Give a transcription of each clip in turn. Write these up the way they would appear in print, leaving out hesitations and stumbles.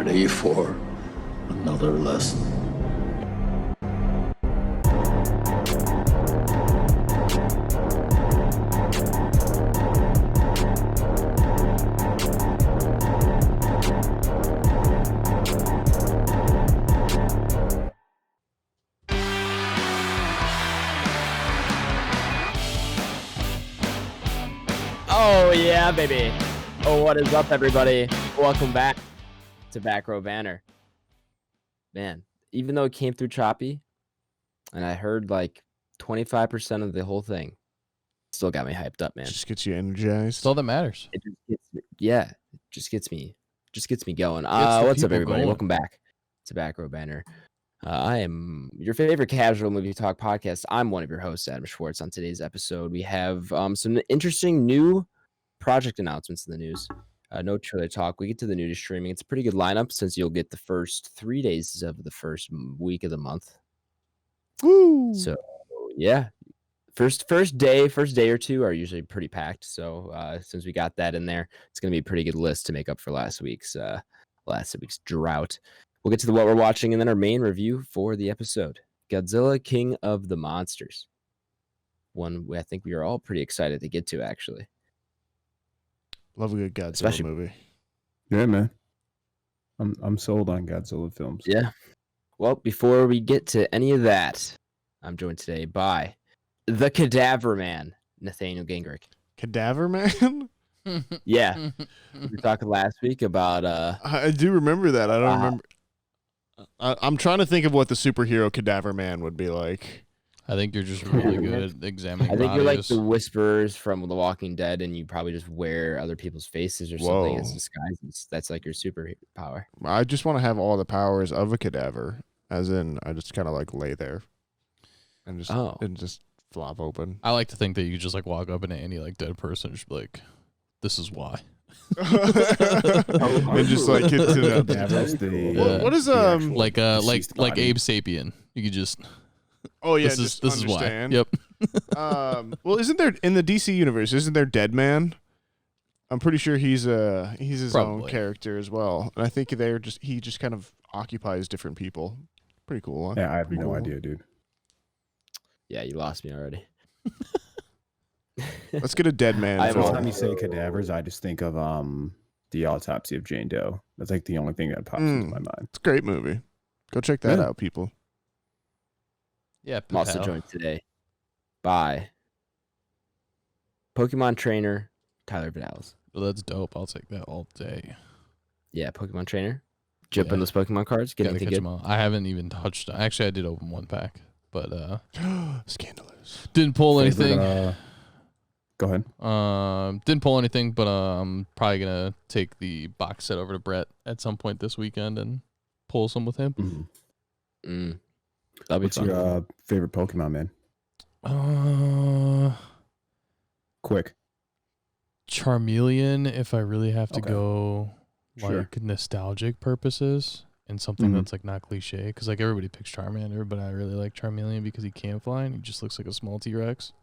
ready for another lesson? Oh yeah, baby. Oh, what is up, everybody? Welcome back to Back Row Banter. Man, even though it came through choppy, and I heard like 25% of the whole thing, still got me hyped up, man. Just gets you energized. That's all that matters. It just gets me, yeah, it just gets me going. What's up, everybody? Going. Welcome back to Back Row Banter. I am your favorite casual movie talk podcast. I'm one of your hosts, Adam Schwartz. On today's episode, we have some interesting new project announcements in the news. No trailer talk. We get to the new to streaming. It's a pretty good lineup since you'll get the first 3 days of the first week of the month. Woo! So yeah, first day or two are usually pretty packed. So since we got that in there, it's gonna be a pretty good list to make up for last week's drought. We'll get to what we're watching and then our main review for the episode: Godzilla, King of the Monsters. One I think we are all pretty excited to get to, actually. Love a good Godzilla movie. Yeah, man. I'm sold on Godzilla films. Yeah. Well, before we get to any of that, I'm joined today by the Cadaver Man, Nathaniel Gingrich. Cadaver Man? Yeah. We were talking last week about I do remember that. I don't remember. I'm trying to think of what the superhero Cadaver Man would be like. I think you're just really good at examining. I think bodies. you're like the Whisperers from The Walking Dead, and you probably just wear other people's faces or something as disguises. That's like your superpower. I just want to have all the powers of a cadaver, as in I just kind of like lay there and just flop open. I like to think that you could just like walk up into any like dead person and just be like, "This is why." And just like get to the what is like Abe Sapien. You could just. Oh yeah, this is why. Yep. Well, isn't there in the DC universe? Isn't there Dead Man? I'm pretty sure he's his own character as well, and I think he just kind of occupies different people. Pretty cool. Huh? Yeah, I have no idea, dude. Yeah, you lost me already. Let's get a Dead Man. Every time you say cadavers, I just think of the Autopsy of Jane Doe. That's like the only thing that pops into my mind. It's a great movie. Go check that out, people. Yeah, I'm also joined today by Pokemon trainer Tyler Vidales. Well, that's dope. I'll take that all day. Yeah, Pokemon trainer. Jump in those Pokemon cards. Get anything good? I haven't even touched. Actually, I did open one pack, but scandalous. Didn't pull anything. Go ahead. Didn't pull anything, but I'm probably gonna take the box set over to Brett at some point this weekend and pull some with him. What's your favorite Pokemon, man? Quick. Charmeleon, if I really have to go like nostalgic purposes and something that's like not cliche, because like everybody picks Charmander, but I really like Charmeleon because he can fly and he just looks like a small T-Rex.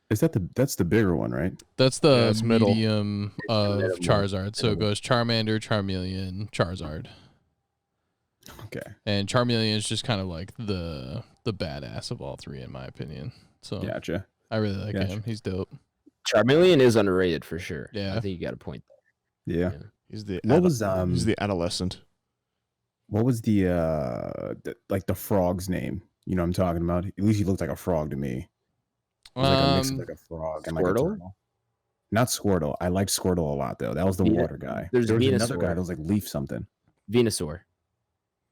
Is that that's the bigger one, right? That's the medium of Charizard. So it goes Charmander, Charmeleon, Charizard. Okay. And Charmeleon is just kind of like the badass of all three, in my opinion. So gotcha. I really like him. He's dope. Charmeleon is underrated for sure. Yeah, I think you got a point there. Yeah. He's the he's the adolescent. What was the the frog's name? You know what I'm talking about? At least he looked like a frog to me. It was like a mix of like a frog and like a turtle. Not Squirtle. I liked Squirtle a lot though. That was the water guy. There was another guy that was like leaf something. Venusaur.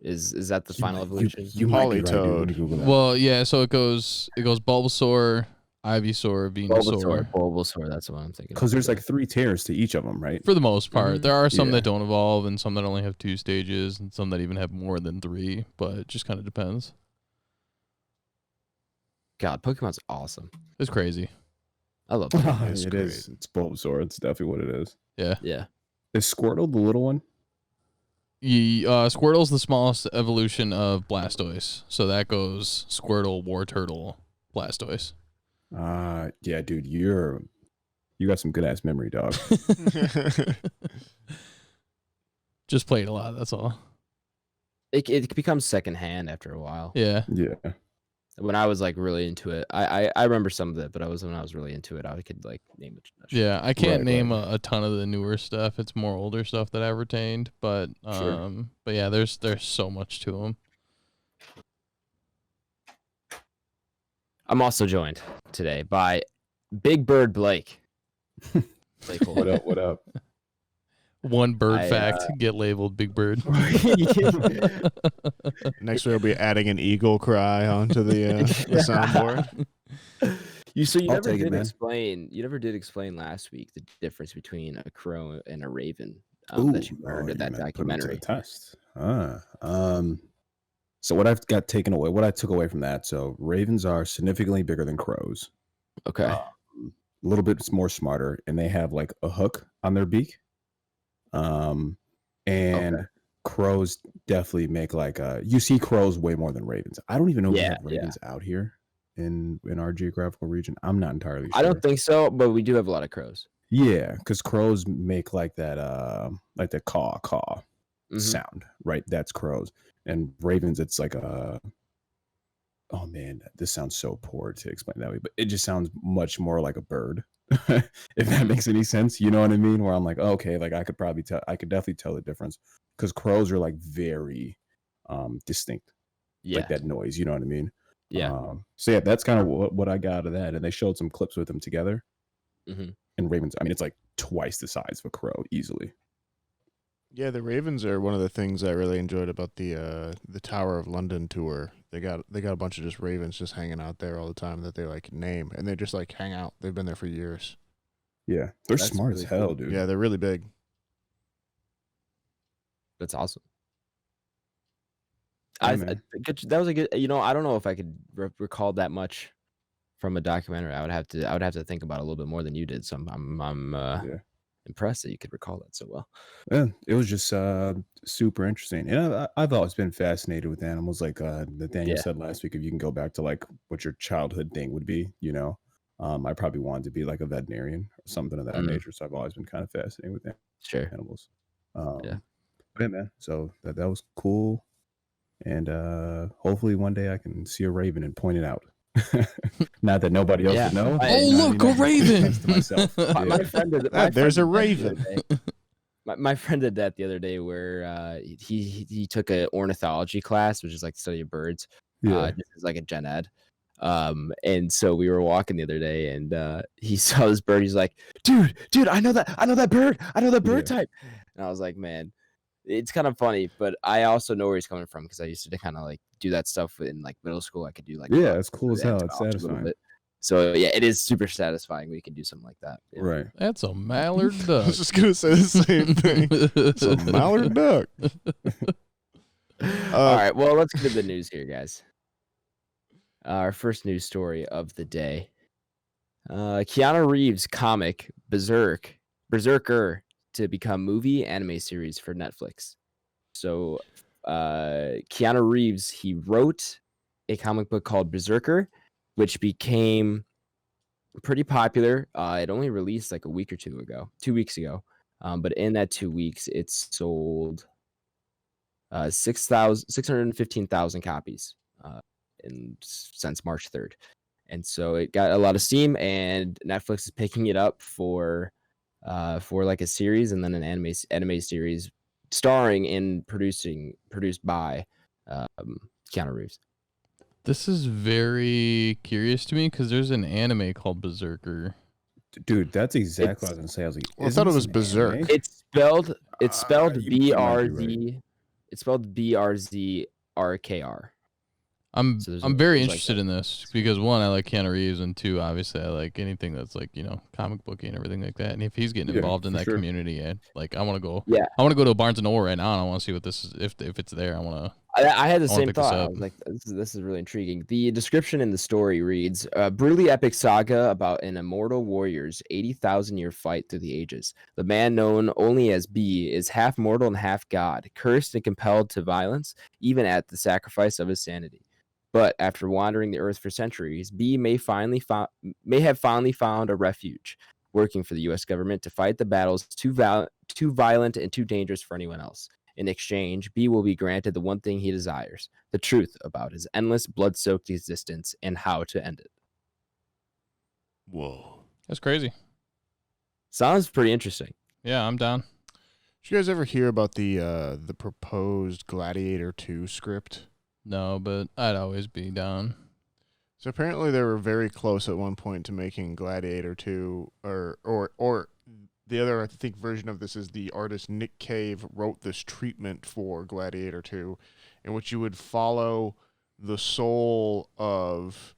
Is that the final evolution? You Politoed. Right, well, yeah. So it goes Bulbasaur, Ivysaur, Venusaur. Bulbasaur. That's what I'm thinking. Because there's like 3 tiers to each of them, right? For the most part, there are some that don't evolve, and some that only have 2 stages, and some that even have more than 3. But it just kind of depends. God, Pokemon's awesome. It's crazy. I love Pokemon. It is. It's Bulbasaur. It's definitely what it is. Yeah. Yeah. Is Squirtle the little one? Squirtle's the smallest evolution of Blastoise. So that goes Squirtle, Wartortle, Blastoise. Yeah, dude, you got some good ass memory, dog. Just played a lot. That's all. It becomes secondhand after a while. Yeah. Yeah. When I was like really into it, I remember some of it, but when I was really into it, I could like name it. Yeah, I can't Right, name right. a ton of the newer stuff. It's more older stuff that I've retained, but Sure. but yeah, there's so much to them. I'm also joined today by Big Bird Blake. What up? What up? One bird fact, get labeled Big Bird. Next we'll be adding an eagle cry onto the soundboard. You I'll never take it, did man. explain. You never did explain last week the difference between a crow and a raven that you heard in that you're gonna put me to documentary. the test. So what I've got taken away, what I took away from that. So ravens are significantly bigger than crows. Okay. A little bit more smarter, and they have like a hook on their beak. And crows definitely make like you see crows way more than ravens. I don't even know if we have ravens out here in our geographical region. I'm not entirely sure. I don't think so, but we do have a lot of crows. Yeah, because crows make like that caw sound, right? That's crows. And ravens, it's like a oh man, this sounds so poor to explain that way, but it just sounds much more like a bird. If that makes any sense, you know what I mean? Where I'm like, oh, okay, like I could definitely tell the difference because crows are like very distinct, like that noise, you know what I mean? Yeah. So yeah, that's kind of what I got out of that, and they showed some clips with them together. And ravens, I mean, it's like twice the size of a crow easily. Yeah, the ravens are one of the things I really enjoyed about the Tower of London tour. They got a bunch of just ravens just hanging out there all the time that they like name, and they just like hang out. They've been there for years. Yeah, they're That's smart really as hell, cool. dude. Yeah, they're really big. That's awesome. Yeah, That was a good. I don't know if I could recall that much from a documentary. I would have to think about it a little bit more than you did. So I'm impressed that you could recall that so well. Yeah, it was just super interesting. And I've always been fascinated with animals. Like Nathaniel said last week, if you can go back to like what your childhood thing would be, I probably wanted to be like a veterinarian or something of that nature. So I've always been kind of fascinated with animals. Yeah, man. So that was cool. And hopefully one day I can see a raven and point it out. Not that nobody else would know. Look, a raven! To myself. My friend did. There's a raven. My friend did that the other day, where he took an ornithology class, which is like the study of birds. Just as like a gen ed. And so we were walking the other day, and he saw this bird. He's like, dude, I know that bird type. And I was like, man. It's kind of funny, but I also know where he's coming from because I used to kind of like do that stuff in like middle school. I could do like it's cool as hell. It's satisfying. So yeah, it is super satisfying. We can do something like that. Yeah. Right. That's a mallard duck. I was just gonna say the same thing. It's a mallard duck. All right. Well, let's get to the news here, guys. Our first news story of the day: Keanu Reeves comic BRZRKR to become movie anime series for Netflix. So Keanu Reeves, he wrote a comic book called BRZRKR, which became pretty popular. It only released like a week or 2 weeks ago. But in that 2 weeks, it's sold 615,000 copies since March 3rd. And so it got a lot of steam, and Netflix is picking it up for like a series and then an anime series starring and produced by Keanu Reeves. This is very curious to me because there's an anime called BRZRKR. Dude, that's exactly what I was gonna say. I was like, I thought it was Berserk. anime? It's spelled you might be BRZ. It's spelled BRZRKR. I'm So very there's like interested that. in this because one, I like Keanu Reeves, and two, obviously I like anything that's like, comic booky and everything like that. And if he's getting Yeah, involved in for that sure. community, I want to go. Yeah. I want to go to a Barnes and Noble right now, and I want to see what this is. If it's there, I want to. I had the I wanna same pick this thought. I up. was like, this is really intriguing. The description in the story reads, a brutally epic saga about an immortal warrior's 80,000-year fight through the ages. The man known only as B is half mortal and half god, cursed and compelled to violence, even at the sacrifice of his sanity. But after wandering the earth for centuries, B may have finally found a refuge, working for the U.S. government to fight the battles too violent and too dangerous for anyone else. In exchange, B will be granted the one thing he desires, the truth about his endless blood-soaked existence and how to end it. Whoa. That's crazy. Sounds pretty interesting. Yeah, I'm down. Did you guys ever hear about the proposed Gladiator 2 script? No, but I'd always be down. So apparently they were very close at one point to making Gladiator 2, or the other, I think, version of this is the artist Nick Cave wrote this treatment for Gladiator 2, in which you would follow the soul of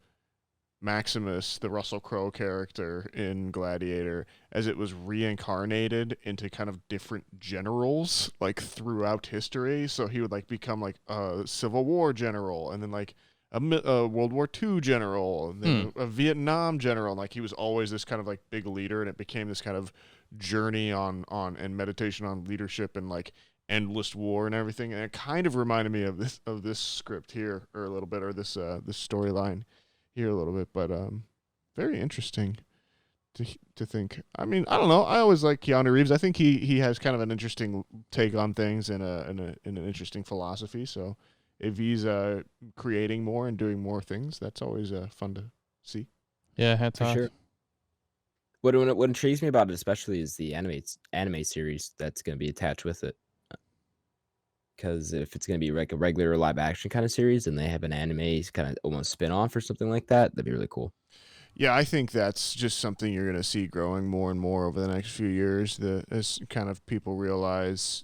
Maximus, the Russell Crowe character in Gladiator, as it was reincarnated into kind of different generals, like throughout history. So he would like become like a Civil War general, and then like a World War II general, and then a Vietnam general. And like he was always this kind of like big leader, and it became this kind of journey on and meditation on leadership and like endless war and everything. And it kind of reminded me of this script here, or a little bit, or this storyline here a little bit, but very interesting to think. I mean, I don't know. I always like Keanu Reeves. I think he has kind of an interesting take on things and an interesting philosophy. So if he's creating more and doing more things, that's always fun to see. Yeah, hats off. Sure. What intrigues me about it especially is the anime series that's going to be attached with it. Because if it's going to be like a regular live action kind of series and they have an anime kind of almost spin off or something like that, that'd be really cool. Yeah, I think that's just something you're going to see growing more and more over the next few years. As kind of people realize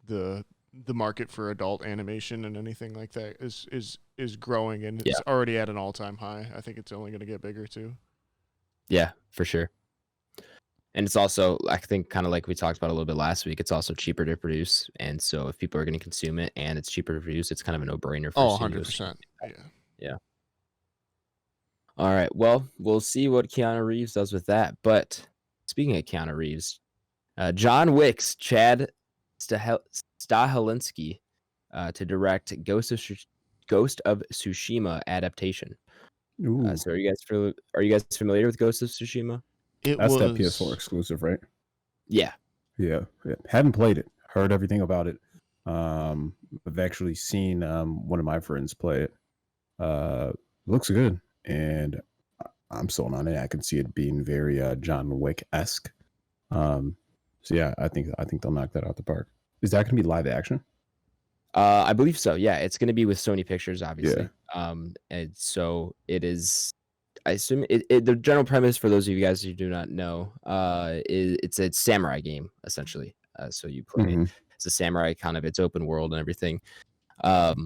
the market for adult animation and anything like that is growing, and it's already at an all-time high. I think it's only going to get bigger too. Yeah, for sure. And it's also, I think, kind of like we talked about a little bit last week, it's also cheaper to produce. And so if people are going to consume it and it's cheaper to produce, it's kind of a no-brainer for 100%. Yeah. All right. Well, we'll see what Keanu Reeves does with that. But speaking of Keanu Reeves, John Wick's Chad Stahelski to direct Ghost of Tsushima adaptation. So are you guys familiar with Ghost of Tsushima? That's that PS4 exclusive, right? Yeah. Haven't played it. Heard everything about it. I've actually seen one of my friends play it. Looks good, and I'm sold on it. I can see it being very John Wick-esque. So yeah, I think they'll knock that out the park. Is that going to be live action? I believe so. Yeah, it's going to be with Sony Pictures, obviously. Yeah. And so it is. I assume the general premise, for those of you guys who do not know, is it's a samurai game essentially. So you play as a samurai, kind of it's open world and everything. But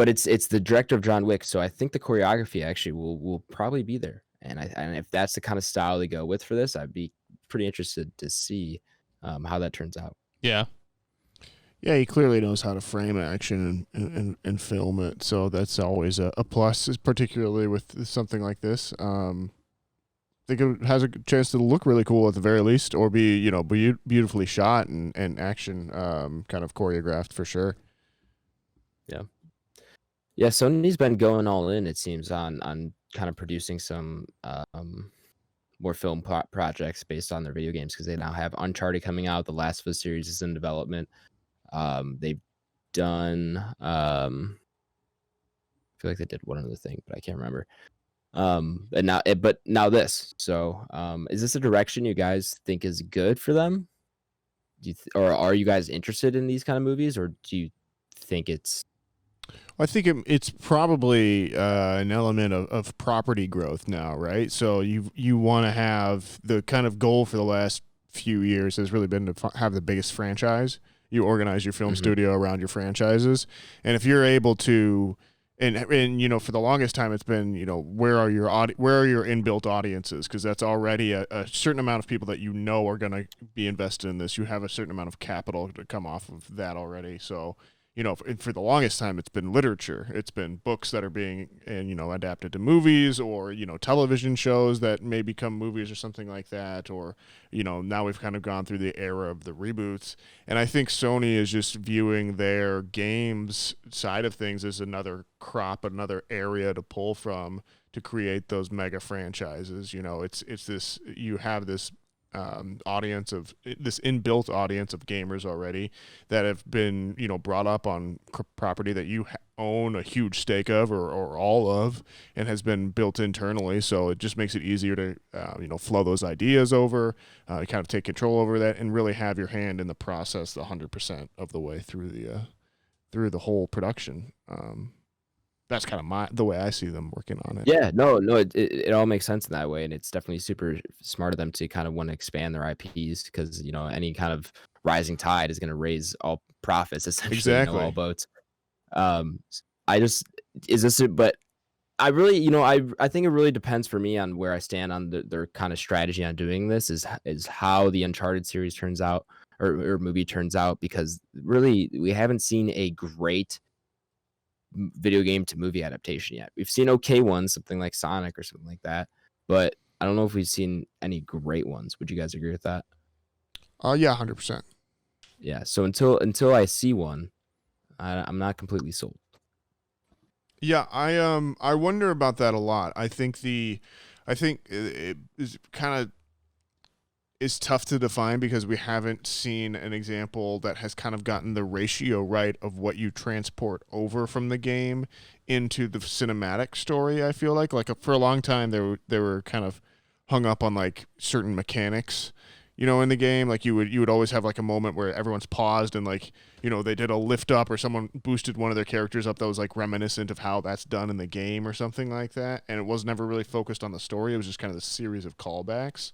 it's the director of John Wick, so I think the choreography actually will probably be there. And if that's the kind of style they go with for this, I'd be pretty interested to see how that turns out. Yeah. Yeah, he clearly knows how to frame action and film it, so that's always a plus, particularly with something like this. I think it has a chance to look really cool at the very least, or be beautifully shot and action kind of choreographed for sure. Yeah, Sony's been going all in, it seems, on kind of producing some more film projects based on their video games, because they now have Uncharted coming out. The Last of Us series is in development. They've done I feel like they did one other thing, but I can't remember. But now this. So is this a direction you guys think is good for them? Or are you guys interested in these kind of movies, or do you think it's I think it's probably an element of property growth now, right? So you want to have the kind of goal for the last few years has really been to have the biggest franchise. You organize your film studio around your franchises, and if you're able to, and for the longest time it's been where are your inbuilt audiences, because that's already a certain amount of people that are going to be invested in this. You have a certain amount of capital to come off of that already, so. For the longest time, it's been literature. It's been books that are being, adapted to movies, or, television shows that may become movies or something like that. Or, now we've kind of gone through the era of the reboots. And I think Sony is just viewing their games side of things as another crop, another area to pull from to create those mega franchises. It's this, you have this audience of this inbuilt audience of gamers already that have been, brought up on property that you own a huge stake of or all of, and has been built internally. So it just makes it easier to, flow those ideas over, kind of take control over that, and really have your hand in the process 100% of the way through the whole production. That's kind of the way I see them working on it. Yeah, no, it all makes sense in that way, and it's definitely super smart of them to kind of want to expand their IPs because any kind of rising tide is going to raise all profits essentially, Exactly. all boats. But I really, I think it really depends for me on where I stand on their kind of strategy on doing this. Is how the Uncharted series turns out or movie turns out, because really we haven't seen a great video game to movie adaptation yet. We've seen okay ones, something like Sonic or something like that, but I don't know if we've seen any great ones. Would you guys agree with that? Yeah, 100%. Yeah. So until I see one, I'm not completely sold. Yeah, I wonder about that a lot. I think it is kind of is tough to define because we haven't seen an example that has kind of gotten the ratio right of what you transport over from the game into the cinematic story. I feel like for a long time they were kind of hung up on like certain mechanics, in the game. Like you would always have like a moment where everyone's paused and like, they did a lift up or someone boosted one of their characters up that was like reminiscent of how that's done in the game or something like that. And it was never really focused on the story. It was just kind of a series of callbacks.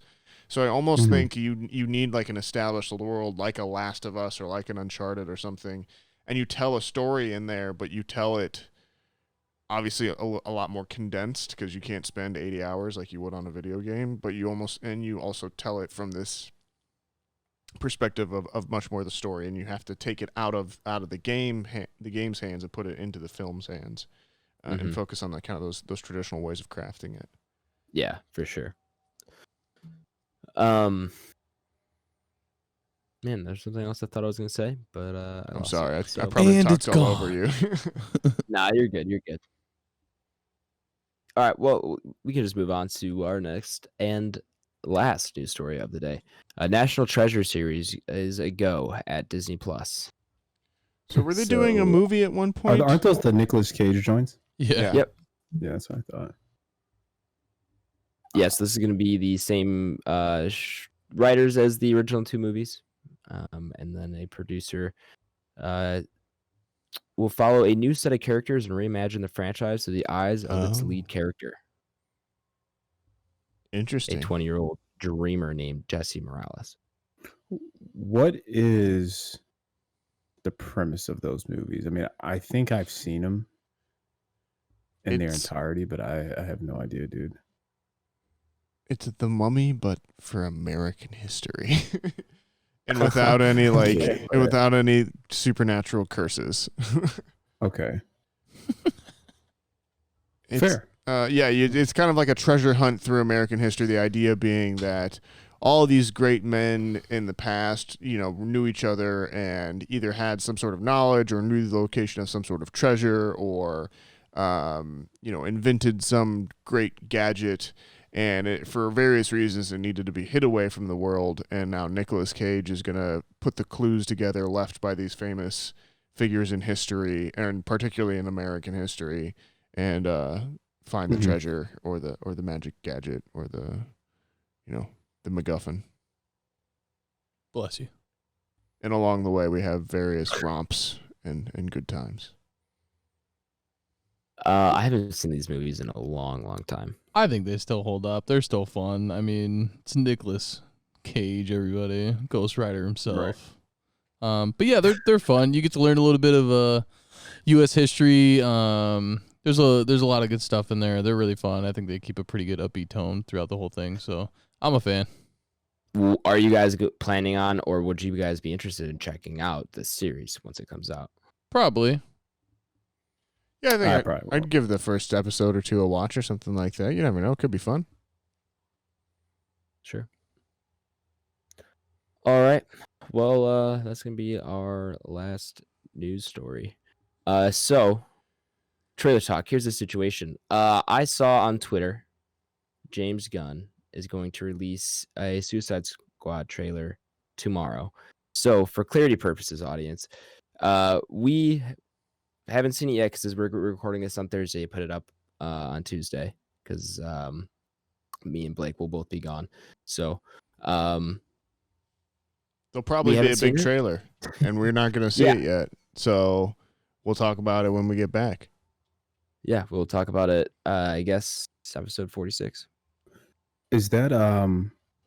So I almost think you need like an established world like a Last of Us or like an Uncharted or something, and you tell a story in there, but you tell it obviously a lot more condensed because you can't spend 80 hours like you would on a video game, but you also tell it from this perspective of much more the story, and you have to take it out of the game's hands and put it into the film's hands, and focus on kind of those traditional ways of crafting it. Yeah, for sure. Man, there's something else I thought I was gonna say, but I'm sorry, I so. probably And talked it's all over you. Nah, you're good. You're good. All right, well, we can just move on to our next and last news story of the day. National Treasure series is a go at Disney Plus. So were they doing a movie at one point? Aren't those the Nicolas Cage joints? Yeah. Yep. Yeah, that's what I thought. Yes, this is going to be the same writers as the original two movies, and then a producer will follow a new set of characters and reimagine the franchise through the eyes of its lead character. Interesting. A 20-year-old dreamer named Jesse Morales. What is the premise of those movies? I mean, I think I've seen them in their entirety, but I have no idea, dude. It's The Mummy, but for American history, and without any without any supernatural curses. Okay. Fair. It's kind of like a treasure hunt through American history. The idea being that all of these great men in the past, knew each other and either had some sort of knowledge or knew the location of some sort of treasure, or invented some great gadget. And for various reasons, it needed to be hid away from the world. And now Nicolas Cage is going to put the clues together left by these famous figures in history, and particularly in American history, and find the treasure or the magic gadget or the MacGuffin. Bless you. And along the way, we have various romps and good times. I haven't seen these movies in a long, long time. I think they still hold up. They're still fun. I mean, it's Nicolas Cage, everybody. Ghost Rider himself. Right. But yeah, they're fun. You get to learn a little bit of U.S. history. There's a lot of good stuff in there. They're really fun. I think they keep a pretty good upbeat tone throughout the whole thing. So I'm a fan. Are you guys planning on, or would you guys be interested in checking out this series once it comes out? Probably. Yeah, I think I'd give the first episode or two a watch or something like that. You never know. It could be fun. Sure. All right. Well, that's going to be our last news story. So, trailer talk. Here's the situation. I saw on Twitter, James Gunn is going to release a Suicide Squad trailer tomorrow. So for clarity purposes, audience, we haven't seen it yet because we're recording this on Thursday. Put it up on Tuesday because me and Blake will both be gone. So there'll probably be a big trailer, and we're not going to see it yet. So we'll talk about it when we get back. Yeah, we'll talk about it. I guess it's episode 46. Is that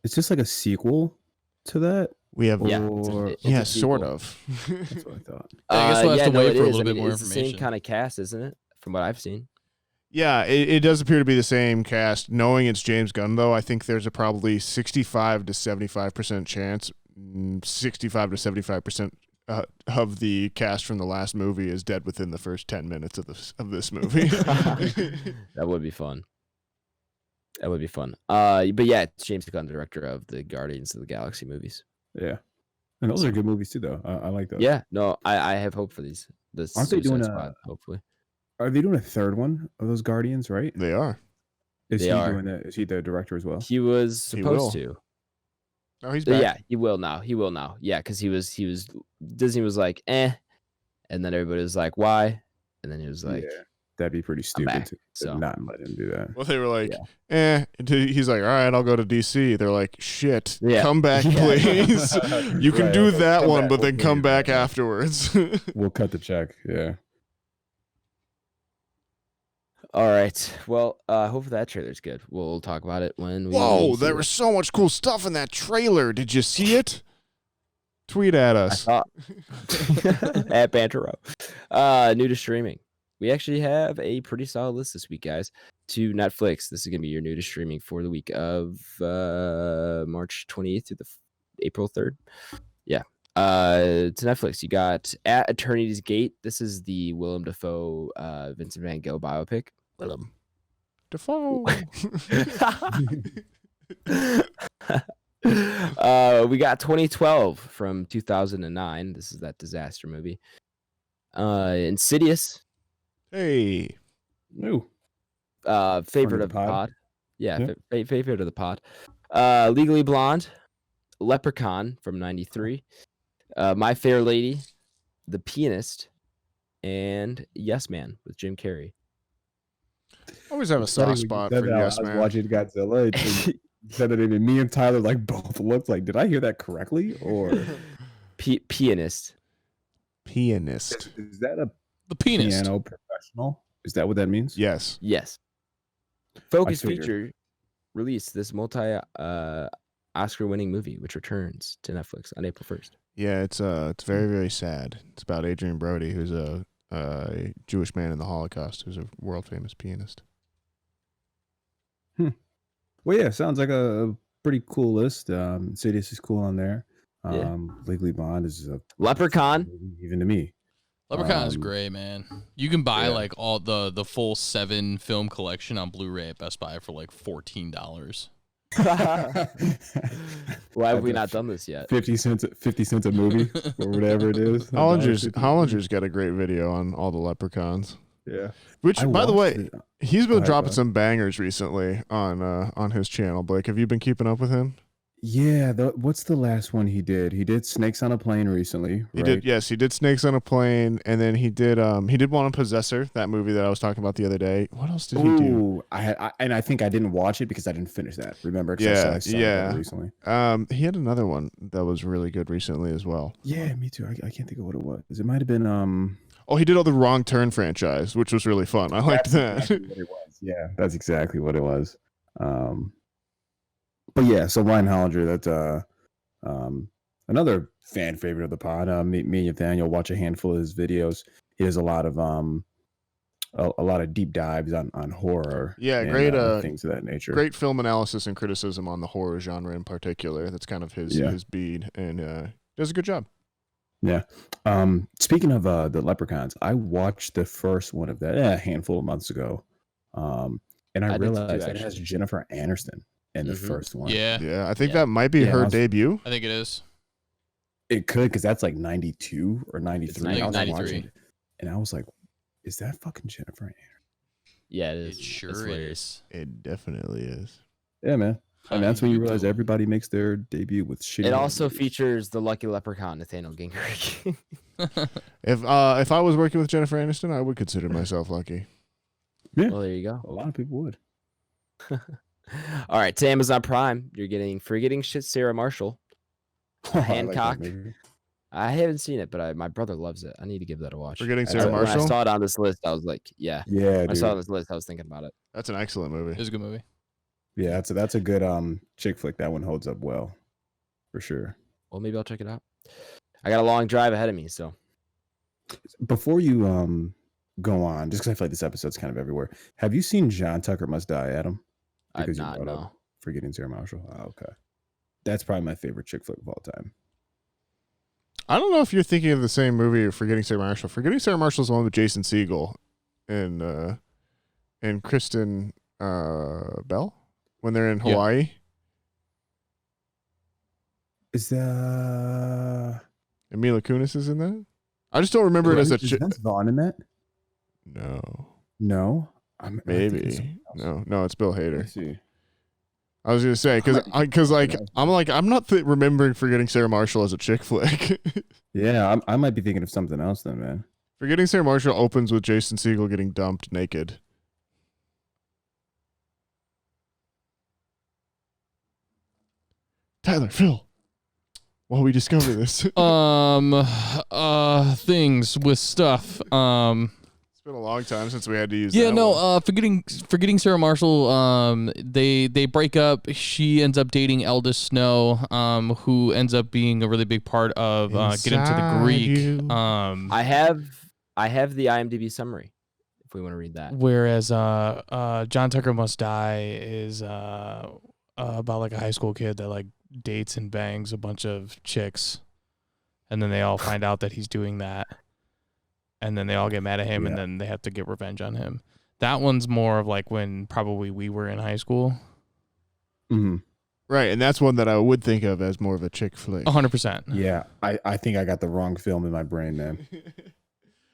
it's just like a sequel to that? We have it's sort of. That's what I thought. I guess we'll have to wait for a little bit more it's information. the same kind of cast, isn't it? From what I've seen. Yeah, it does appear to be the same cast. Knowing it's James Gunn, though, I think there's a probably 65 to 75% chance, 65 to 75% of the cast from the last movie is dead within the first 10 minutes of this movie. That would be fun. That would be fun. But yeah, it's James Gunn, director of the Guardians of the Galaxy movies. Yeah, and those are good movies too, though. I like those. Yeah, no, I have hope for these. Aren't they doing Squad, hopefully? Are they doing a third one of those Guardians? Right? They are. Is he the director as well? He was supposed to. Oh, he's back. Yeah, he will now. Yeah, because he was Disney was like, and then everybody was like, why? And then he was like, that'd be pretty stupid to not let him do that. Well, they were like, He's like, all right, I'll go to DC. They're like, shit, come back, please. You can do that one, but then come back afterwards. We'll cut the check. Yeah. all right. Well, hopefully that trailer's good. We'll talk about it when we. Whoa, there was so much cool stuff in that trailer. Did you see it? Tweet at us. At Banter Row. New to streaming. We actually have a pretty solid list this week, guys. To Netflix. This is going to be your new to streaming for the week of March 28th through the April 3rd. Yeah. To Netflix, you got At Eternity's Gate. This is the Willem Dafoe, Vincent Van Gogh biopic. Willem Dafoe. We got 2012 from 2009. This is that disaster movie. Insidious. Hey. New. Favorite of the pod. Yeah, favorite of the pod. Legally Blonde. Leprechaun from 93. My Fair Lady. The Pianist. And Yes Man with Jim Carrey. I always have a soft spot for Yes Man. I was watching Godzilla. Said it, and me and Tyler both looked like, did I hear that correctly? Or Pianist. Pianist. Is that the pianist? Piano professional? Is that what that means? Yes. Focus feature released this Oscar winning movie, which returns to Netflix on April 1st. Yeah, it's very, very sad. It's about Adrian Brody, who's a Jewish man in the Holocaust, who's a world famous pianist. Well, yeah, sounds like a pretty cool list. Insidious is cool on there. Legally Blonde is a Leprechaun, even to me. Leprechaun is great, man. You can buy all the full 7 film collection on Blu-ray at Best Buy for $14. Why have we not done this yet? 50 cents a movie or whatever it is. Hollinger's got a great video on all the leprechauns. Yeah. Which, by the way, he's been dropping some bangers recently on his channel. Blake, have you been keeping up with him? Yeah. What's the last one he did? He did Snakes on a Plane recently. He did. Yes, he did Snakes on a Plane, and then he did one on Possessor, that movie that I was talking about the other day. What else did he do? I think I didn't watch it because I didn't finish that. Remember? Yeah. Recently. He had another one that was really good recently as well. Yeah, me too. I can't think of what it was. It might have been Oh, he did all the Wrong Turn franchise, which was really fun. I liked that. Exactly what it was. Yeah, that's exactly what it was. But yeah, so Ryan Hollinger, that's another fan favorite of the pod. Me and Nathaniel watch a handful of his videos. He has a lot of deep dives on horror. Yeah, and, great things of that nature. Great film analysis and criticism on the horror genre in particular. That's kind of his beat, and does a good job. Yeah. Speaking of the Leprechauns, I watched the first one of that a handful of months ago, and I realized that it has Jennifer Aniston in the first one. Yeah. I think that might be her debut. I think it is. It could, because that's like 92 or 93. It's I was 93. watching it, and I was like, "Is that fucking Jennifer Aniston?" Yeah, it is. It sure is. It definitely is. Yeah, man. And that's when you realize everybody makes their debut with shitty. It also movies. features the Lucky Leprechaun, Nathaniel Gingrich. If I was working with Jennifer Aniston, I would consider myself lucky. Yeah, Well, there you go. a lot of people would. All right, to Amazon Prime, you're getting Forgetting Shit Sarah Marshall. I like that Hancock. movie. I haven't seen it, but my brother loves it. I need to give that a watch. Forgetting Sarah When I Marshall? saw it on this list, I was like, yeah. Yeah, When I saw it on dude. this list, I was thinking about it. That's an excellent movie. It's a good movie. Yeah, that's a good chick flick. That one holds up well, for sure. Well, maybe I'll check it out. I got a long drive ahead of me, so. Before you go on, just because I feel like this episode's kind of everywhere. Have you seen John Tucker Must Die, Adam? I've Because you not, brought no. up Forgetting Sarah Marshall. Oh, okay. That's probably my favorite chick flick of all time. I don't know if you're thinking of the same movie or Forgetting Sarah Marshall. Forgetting Sarah Marshall is the one with Jason Segel and Kristen Bell when they're in Hawaii. Is that And Mila Kunis is in that. I just don't remember it as a Is Vince Vaughn in that? No, No, maybe no. It's Bill Hader. Let's see. I was gonna say because I'm not remembering Forgetting Sarah Marshall as a chick flick. Yeah, I might be thinking of something else then, man. Forgetting Sarah Marshall opens with Jason Segel getting dumped naked. Tyler, Phil, while we discover this, Things with stuff. it's been a long time since we had to use. that one. Forgetting Sarah Marshall. They break up. She ends up dating Eldest Snow, who ends up being a really big part of Get Into the Greek. You. I have the IMDb summary if we want to read that. Whereas John Tucker Must Die is about like a high school kid that like dates and bangs a bunch of chicks, and then they all find out that he's doing that, and then they all get mad at him, and then they have to get revenge on him. That one's more of like when probably we were in high school. Mm-hmm. Right, and that's one that I would think of as more of a chick flick. 100%. Yeah, I think I got the wrong film in my brain, man.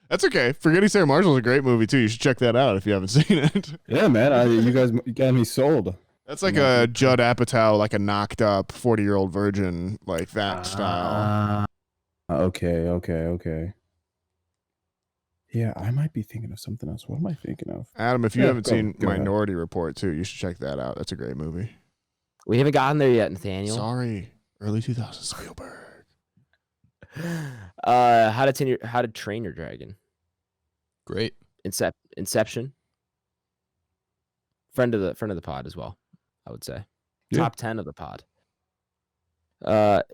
That's okay. Forgetting Sarah Marshall is a great movie too. You should check that out if you haven't seen it. Yeah, man, you guys got me sold. That's like a Judd Apatow, like a knocked up 40-year-old virgin, like that style. Okay. Yeah, I might be thinking of something else. What am I thinking of? Adam, if you haven't go seen ahead. Minority Report too, you should check that out. That's a great movie. We haven't gotten there yet, Nathaniel. Sorry, early 2000s Spielberg. How to Train Your Dragon. Great. Inception. Friend of the pod as well, I would say. Yeah. Top 10 of the pod.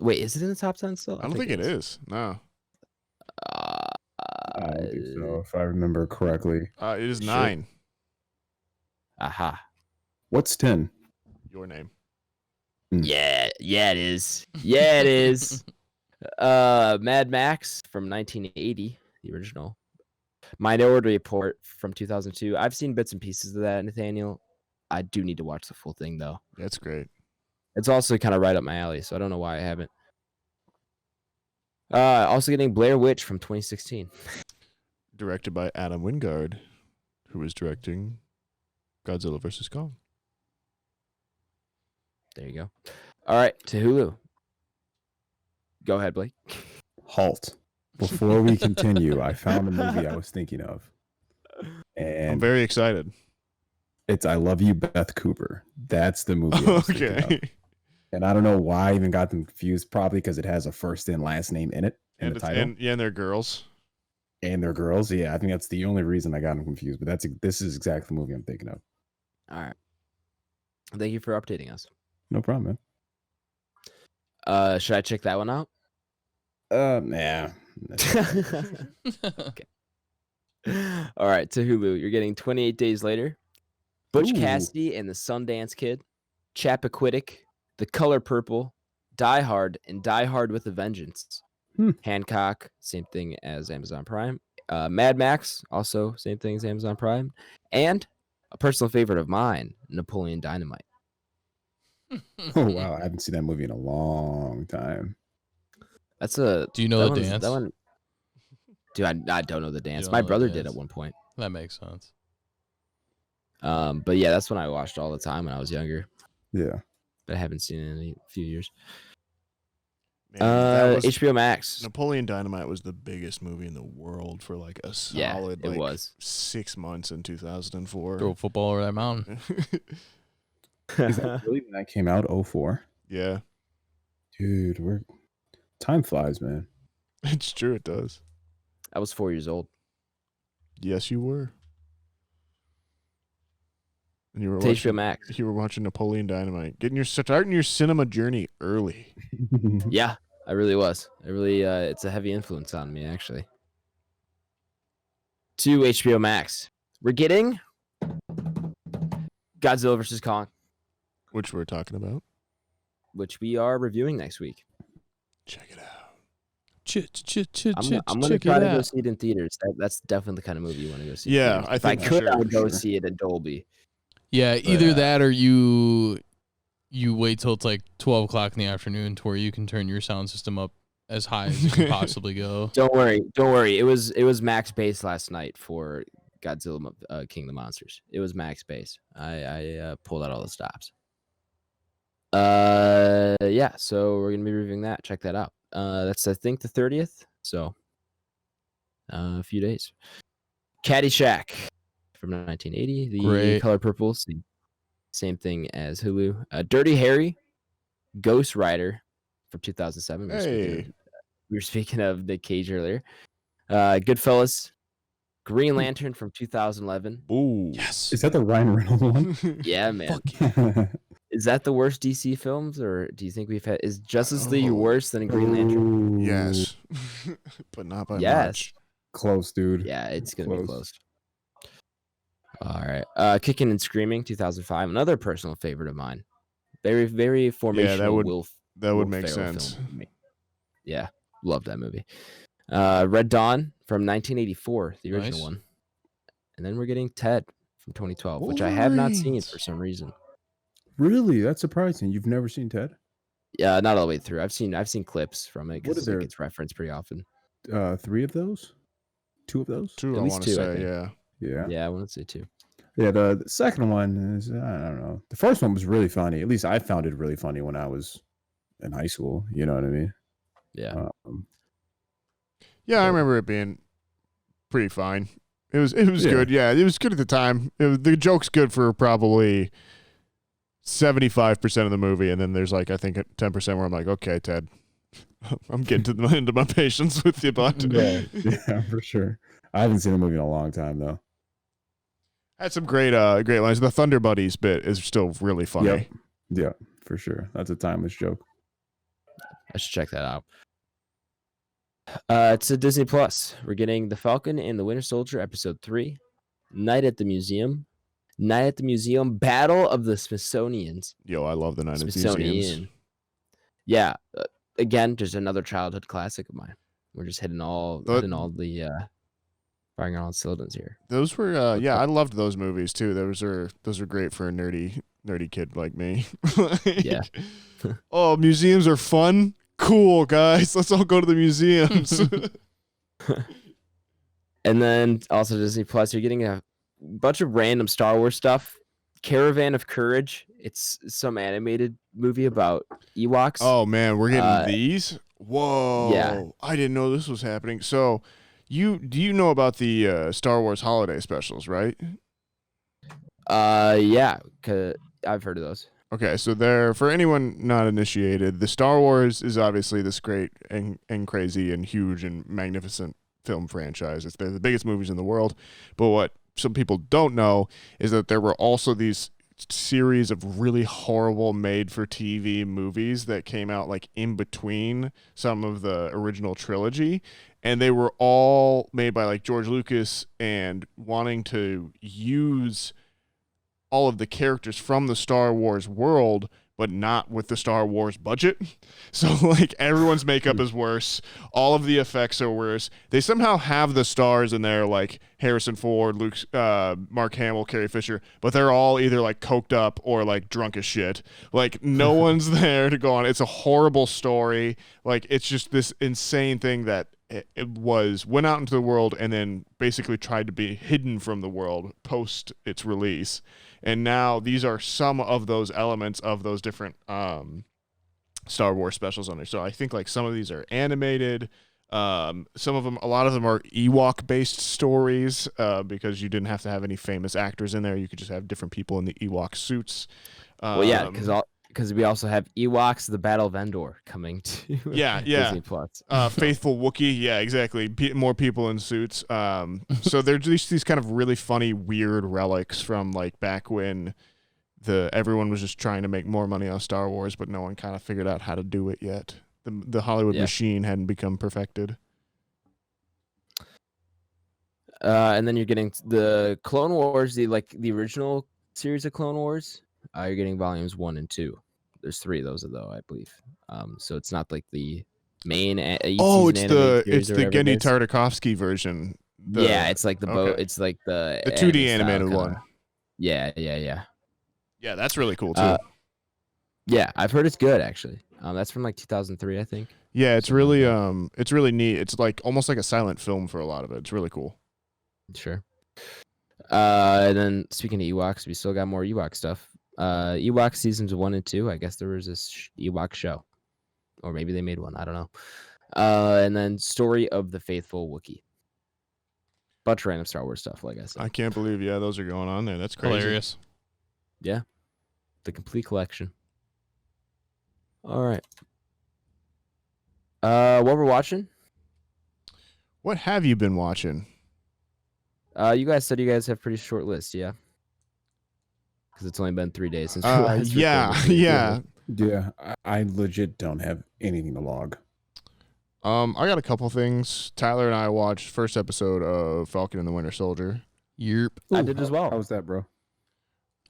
Wait, is it in the top 10 still? I don't think it is. No, I don't think so, if I remember correctly. it is Shit. 9. Aha. What's 10? Your Name. Yeah, it is. Yeah, it is. Mad Max from 1980, the original. Minority Report from 2002. I've seen bits and pieces of that, Nathaniel. I do need to watch the full thing though. That's great. It's also kind of right up my alley, so I don't know why I haven't. Also getting Blair Witch from 2016. Directed by Adam Wingard, who is directing Godzilla vs. Kong. There you go. All right, to Hulu. Go ahead, Blake. Halt. Before we continue, I found a movie I was thinking of. I'm And very excited. it's I Love You, Beth Cooper. That's the movie I was thinking of. Okay. And I don't know why I even got them confused, probably because it has a first and last name in it, in And the it's, title. and they're girls. And they're girls. Yeah, I think that's the only reason I got them confused. But this is exactly the movie I'm thinking of. All right. Thank you for updating us. No problem, Should I check that one out? man. Okay. All right, to Hulu. You're getting 28 Days Later, Butch Ooh. Cassidy and the Sundance Kid, Chappaquiddick, The Color Purple, Die Hard, and Die Hard with a Vengeance. Hancock, same thing as Amazon Prime. Mad Max, also same thing as Amazon Prime. And a personal favorite of mine, Napoleon Dynamite. Oh wow, I haven't seen that movie in a long time. That's a. Do you know that the one's- dance? That one, dude, I don't know the dance. don't My know the brother did dance. at one point. That makes sense. But yeah, that's when I watched all the time when I was younger. Yeah. but I haven't seen it in a few years. Man, that was, HBO Max. Napoleon Dynamite was the biggest movie in the world for like a solid it was 6 months in 2004. Throw a football over that mountain. Is that really when that came out? 04? Yeah. Dude, time flies, man. It's true, it does. I was 4 years old. Yes, you were. And you were HBO Max. You were watching Napoleon Dynamite, starting your cinema journey early. Yeah, I really was. It's a heavy influence on me, actually. To HBO Max, we're getting Godzilla vs. Kong, Which we're talking about. which we are reviewing next week. Check it out. I'm going to try to go see it in theaters. That's definitely the kind of movie you want to go see. Yeah, in theaters. I if I think could, I would for go sure. see it in Dolby. Yeah, either that or you wait till it's like 12 o'clock in the afternoon to where you can turn your sound system up as high as you can possibly go. Don't worry. It was max bass last night for Godzilla King of the Monsters. It was max bass. I pulled out all the stops. Yeah, so we're gonna be reviewing that. Check that out. That's I think the 30th. So a few days. Caddyshack from 1980. The Great. color purple. Same thing as Hulu. Dirty Harry, Ghost Rider from 2007. Hey. We were speaking of Nick Cage earlier. Goodfellas, Green Lantern from 2011. Ooh. Yes. Is that the Ryan Reynolds one? Yeah, man. Fuck yeah. Is that the worst DC films, or do you think is Justice League worse than Green Lantern? Yes. But not by Yes. much. Close, dude. Yeah, it's gonna be close. All right. Kicking and Screaming, 2005. Another personal favorite of mine. Very, very formational. That would Will make Ferrell sense. film for me. Yeah, love that movie. Red Dawn from 1984, the original Nice. one. And then we're getting Ted from 2012, which I have not seen Wolverines. for some reason. Really? That's surprising. You've never seen Ted? Yeah, not all the way through. I've seen clips from it What because are there- it gets referenced pretty often. 3 of those? 2 of those? Two, At I least want to two, I say, think. yeah. Yeah. Yeah, I want to say two. Yeah, the second one is, I don't know. The first one was really funny. At least I found it really funny when I was in high school. You know what I mean? Yeah. Yeah, I remember it being pretty fine. It was good. Yeah, it was good at the time. The joke's good for probably 75% of the movie, and then there's like I think 10% where I'm like, okay, Ted, I'm getting to the end of my patience with you, bud. Yeah, for sure. I haven't seen the movie in a long time though. Had some great lines. The Thunder Buddies bit is still really funny. Yep. Yeah, for sure. That's a timeless joke. I should check that out. It's a Disney Plus. We're getting The Falcon and the Winter Soldier, Episode 3, Night at the Museum, Battle of the Smithsonians. Yo, I love the Night of Museums. Yeah, again, just another childhood classic of mine. We're just hitting all the firing on all cylinders here. Those were I loved those movies too. Those are great for a nerdy kid like me. Yeah. Oh, museums are fun. Cool, guys. Let's all go to the museums. And then also Disney Plus, you're getting a bunch of random Star Wars stuff. Caravan of Courage. It's some animated movie about Ewoks. Oh man, we're getting these. Whoa! Yeah. I didn't know this was happening. So, do you know about the Star Wars holiday specials, right? Yeah, 'cause I've heard of those. Okay, so there, for anyone not initiated, the Star Wars is obviously this great and crazy and huge and magnificent film franchise. They're the biggest movies in the world. But what some people don't know is that there were also these series of really horrible made-for-TV movies that came out like in between some of the original trilogy, and they were all made by like George Lucas and wanting to use all of the characters from the Star Wars world, but not with the Star Wars budget. So like everyone's makeup is worse. All of the effects are worse. They somehow have the stars and they're like Harrison Ford, Mark Hamill, Carrie Fisher, but they're all either like coked up or like drunk as shit. Like no one's there to go on. It's a horrible story. Like it's just this insane thing that went out into the world and then basically tried to be hidden from the world post its release. And now these are some of those elements of those different Star Wars specials on there. So I think like some of these are animated. Some of them, a lot of them are Ewok based stories, because you didn't have to have any famous actors in there. You could just have different people in the Ewok suits. Well, yeah, because we also have Ewoks: The Battle of Endor coming to Disney Plus. Faithful Wookiee, yeah, exactly. More people in suits. So they're just these kind of really funny, weird relics from like back when everyone was just trying to make more money on Star Wars, but no one kind of figured out how to do it yet. The Hollywood machine hadn't become perfected. And then you're getting the Clone Wars, the original series of Clone Wars. You're getting volumes 1 and 2. There's 3 of those though, I believe. So it's not like the main. It's the Genndy Tartakovsky version. It's like the it's like the 2D animated one. Yeah. Yeah, that's really cool too. Yeah, I've heard it's good actually. That's from like 2003, I think. Yeah, it's really neat. It's like almost like a silent film for a lot of it. It's really cool. Sure. And then speaking of Ewoks, we still got more Ewok stuff. Ewok seasons 1 and 2. I guess there was this Ewok show, or maybe they made one. I don't know. And then Story of the Faithful Wookiee. Bunch of random Star Wars stuff, like I said. I can't believe, those are going on there. That's crazy. Hilarious. Yeah, the complete collection. All right. What we're watching? What have you been watching? You guys said you guys have pretty short lists, yeah? Because it's only been 3 days since we last recorded. Yeah, I legit don't have anything to log. I got a couple things. Tyler and I watched first episode of Falcon and the Winter Soldier. Yep. I did as well. How was that, bro?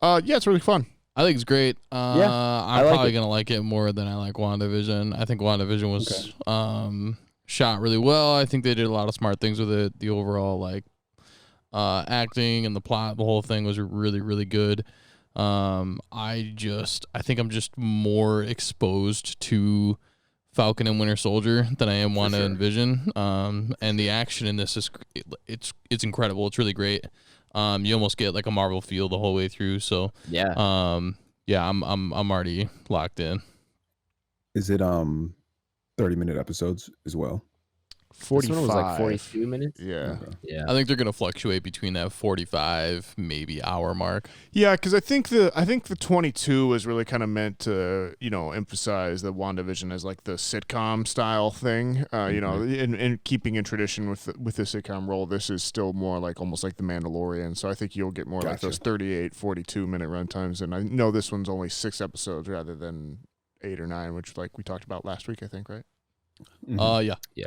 Yeah, it's really fun. I think it's great. I'm like probably going to like it more than I like WandaVision. I think WandaVision was shot really well. I think they did a lot of smart things with it. The overall acting and the plot, the whole thing was really, really good. I think I'm just more exposed to Falcon and Winter Soldier than I am Wanda and Vision. And the action in this it's incredible. It's really great. You almost get like a Marvel feel the whole way through. So I'm already locked in. Is it 30-minute episodes as well? 45. This one was like 42 minutes. Yeah. Okay. Yeah. I think they're gonna fluctuate between that 45 maybe hour mark. Yeah, because I think the 22 was really kind of meant to emphasize the WandaVision as like the sitcom style thing. In keeping in tradition with the sitcom role, this is still more like almost like the Mandalorian. So I think you'll get more like those 38, 42 minute runtimes. And I know this one's only 6 episodes rather than 8 or 9, which like we talked about last week, I think, right? Mm-hmm. Yeah.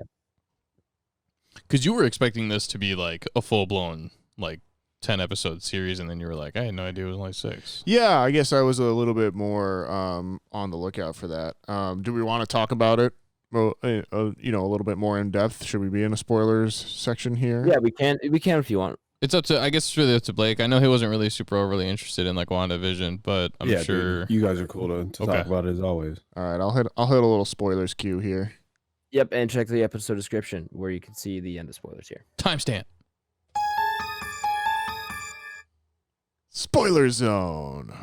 Because you were expecting this to be like a full-blown, like, 10-episode series, and then you were like, I had no idea it was only 6. Yeah, I guess I was a little bit more on the lookout for that. Do we want to talk about it, a little bit more in depth? Should we be in a spoilers section here? Yeah, we can if you want. It's up to, I guess it's really up to Blake. I know he wasn't really super overly interested in, like, WandaVision, but I'm sure. Dude, you guys are cool to talk about it as always. All right, I'll hit a little spoilers cue here. Yep, and check the episode description where you can see the end of spoilers here. Timestamp. Spoiler zone.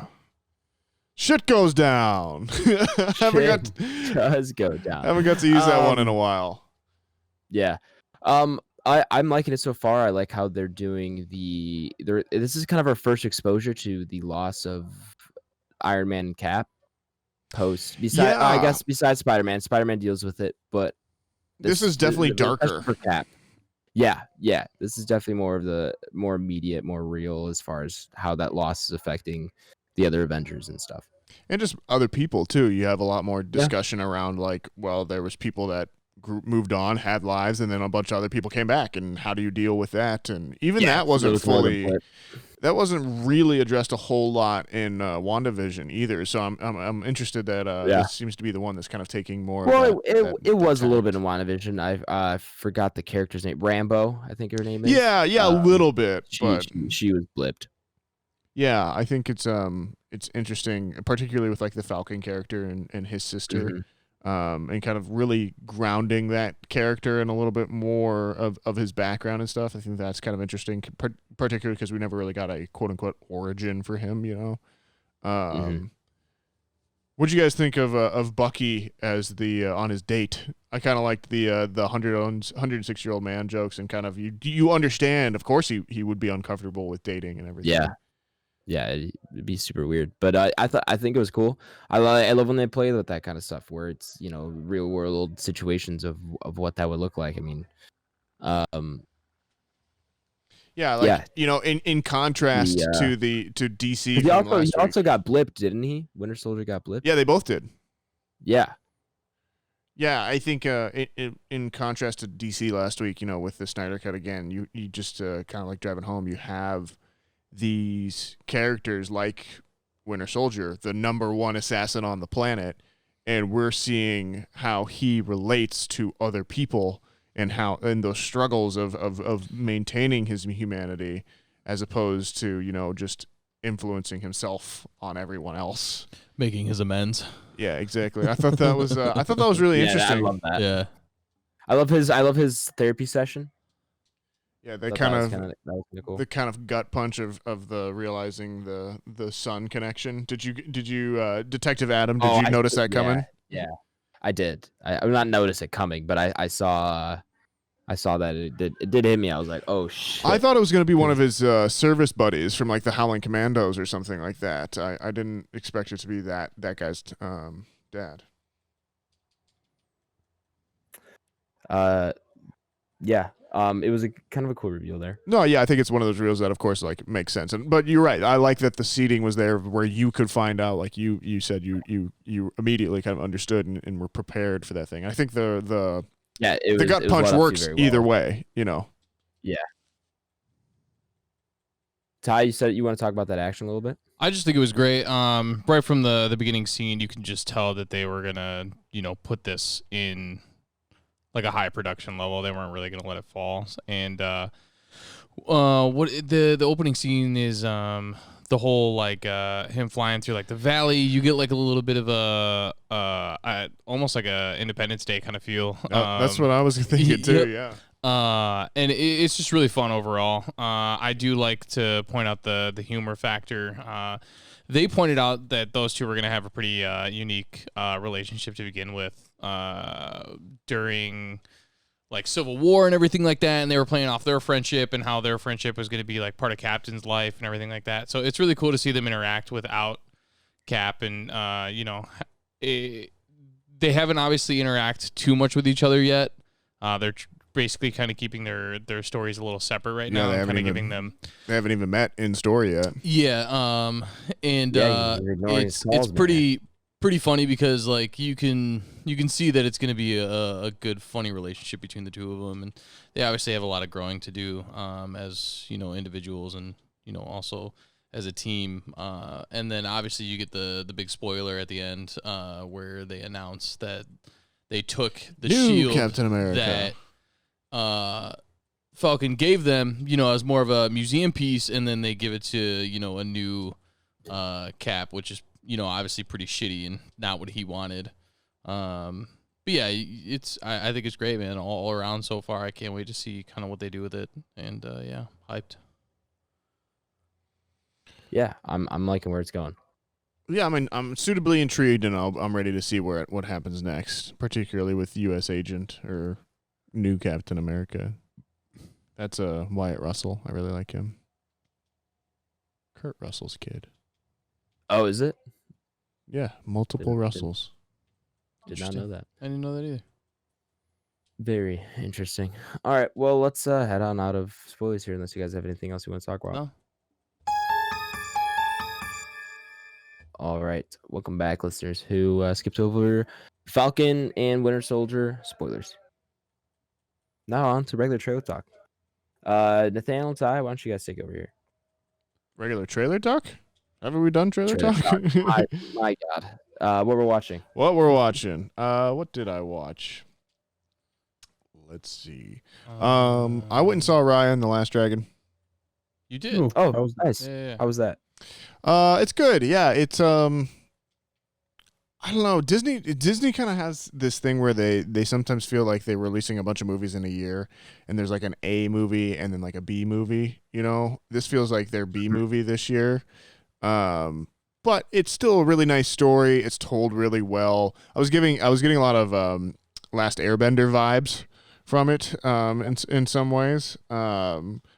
Shit goes down. Does go down. Haven't got to use that one in a while. Yeah. I'm liking it so far. I like how they're doing this is kind of our first exposure to the loss of Iron Man and Cap. I guess besides Spider-Man deals with it, but this is definitely darker for Cap. Yeah, this is definitely more of the more immediate, more real as far as how that loss is affecting the other Avengers and stuff, and just other people too. You have a lot more discussion around like, well, there was people that moved on, had lives, and then a bunch of other people came back, and how do you deal with that? And even that wasn't fully that wasn't really addressed a whole lot in WandaVision either. So I'm interested that this seems to be the one that's kind of taking more. Well, it was a little bit in WandaVision. I forgot the character's name. Rambo, I think her name is. Yeah, a little bit, but she was blipped. Yeah, I think it's interesting, particularly with like the Falcon character and his sister, and kind of really grounding that character in a little bit more of his background and stuff. I think that's kind of interesting, particularly because we never really got a quote unquote origin for him. What'd you guys think of Bucky as the on his date? I kind of liked the 106-year-old man jokes, and kind of you understand. Of course, he would be uncomfortable with dating and everything. Yeah, it'd be super weird, but I think it was cool. I love when they play with that kind of stuff, where it's real world situations of what that would look like. I mean, in contrast to DC. He also got blipped, didn't he? Winter Soldier got blipped. Yeah, they both did. Yeah. Yeah, I think in contrast to DC last week, with the Snyder Cut again, you just kind of like driving home. You have these characters like Winter Soldier, the number one assassin on the planet, and we're seeing how he relates to other people and those struggles of maintaining his humanity, as opposed to just influencing himself on everyone else, making his amends. Yeah, exactly. I thought that was really interesting. I love that. Yeah, I love his therapy session. Yeah, that was cool. The kind of gut punch of the realizing the sun connection. Did you Detective Adam? Did you notice that coming? Yeah, I did. I not notice it coming, but I saw that it did hit me. I was like, oh shit. I thought it was going to be one of his service buddies from like the Howling Commandos or something like that. I didn't expect it to be that guy's dad. Yeah. It was a kind of a cool reveal there. No, yeah, I think it's one of those reveals that, of course, like makes sense. But you're right. I like that the seeding was there where you could find out, like you said, you immediately kind of understood and were prepared for that thing. I think the gut punch works either way. Yeah. Ty, you said you want to talk about that action a little bit? I just think it was great. Right from the beginning scene, you can just tell that they were gonna, put this in like a high production level. They weren't really gonna let it fall. And what the opening scene is, the whole like him flying through like the valley. You get like a little bit of a almost like a Independence Day kind of feel. That's what I was thinking too. Yeah. And it's just really fun overall. I do like to point out the humor factor. They pointed out that those two were going to have a pretty unique relationship to begin with during like Civil War and everything like that, and they were playing off their friendship and how their friendship was going to be like part of Captain's life and everything like that. So it's really cool to see them interact without Cap, and they haven't obviously interacted too much with each other yet. They're basically kind of keeping their stories a little separate right now. They haven't even met in story yet. Yeah. It's pretty funny because like you can see that it's going to be a good funny relationship between the two of them, and they obviously have a lot of growing to do as individuals and also as a team. And then obviously you get the big spoiler at the end where they announce that they took the shield Captain America that Falcon gave them, as more of a museum piece, and then they give it to, a new Cap, which is, obviously pretty shitty and not what he wanted. But yeah, I think it's great, man, all around so far. I can't wait to see kind of what they do with it, and yeah, hyped. Yeah, I'm liking where it's going. Yeah, I mean, I'm suitably intrigued, and I'm ready to see what happens next, particularly with U.S. Agent or new Captain America. That's Wyatt Russell. I really like him. Kurt Russell's kid. Oh, is it? Yeah, multiple Russells. Did not know that. I didn't know that either. Very interesting. All right, well, let's head on out of spoilers here, unless you guys have anything else you want to talk about. No. All right, welcome back, listeners who skipped over Falcon and Winter Soldier spoilers. Now on to regular trailer talk. Nathaniel and Ty, why don't you guys take over here? Regular trailer talk? Haven't we done trailer talk? My God. What we're watching? What we're watching? What did I watch? Let's see. I went and saw Raya and the Last Dragon. You did? Ooh, Oh, that was nice. Yeah. How was that? It's good. Yeah, it's I don't know. Disney kind of has this thing where they sometimes feel like they're releasing a bunch of movies in a year, and there's like an A movie and then like a B movie. You know, this feels like their B movie this year. But it's still a really nice story. It's told really well. I was getting a lot of Last Airbender vibes from it. In some ways.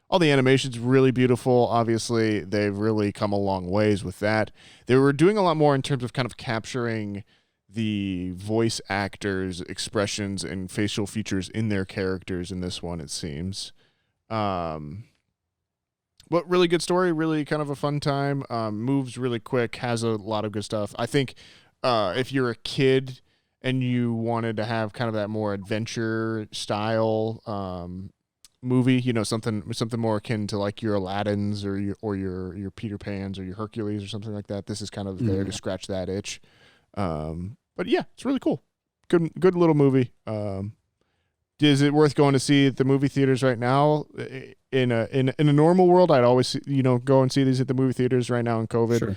All the animation's really beautiful. Obviously, they've really come a long ways with that. They were doing a lot more in terms of kind of capturing the voice actors' expressions and facial features in their characters in this one, it seems. But really good story, really kind of a fun time. Moves really quick, has a lot of good stuff. I think if you're a kid and you wanted to have kind of that more adventure style movie, you know, something more akin to like your Aladdins or your Peter Pans or your Hercules or something like that. This is kind of there to scratch that itch. But yeah, it's really cool. Good little movie. Is it worth going to see at the movie theaters right now? In a normal world, I'd always, go and see these at the movie theaters. Right now in COVID, Sure.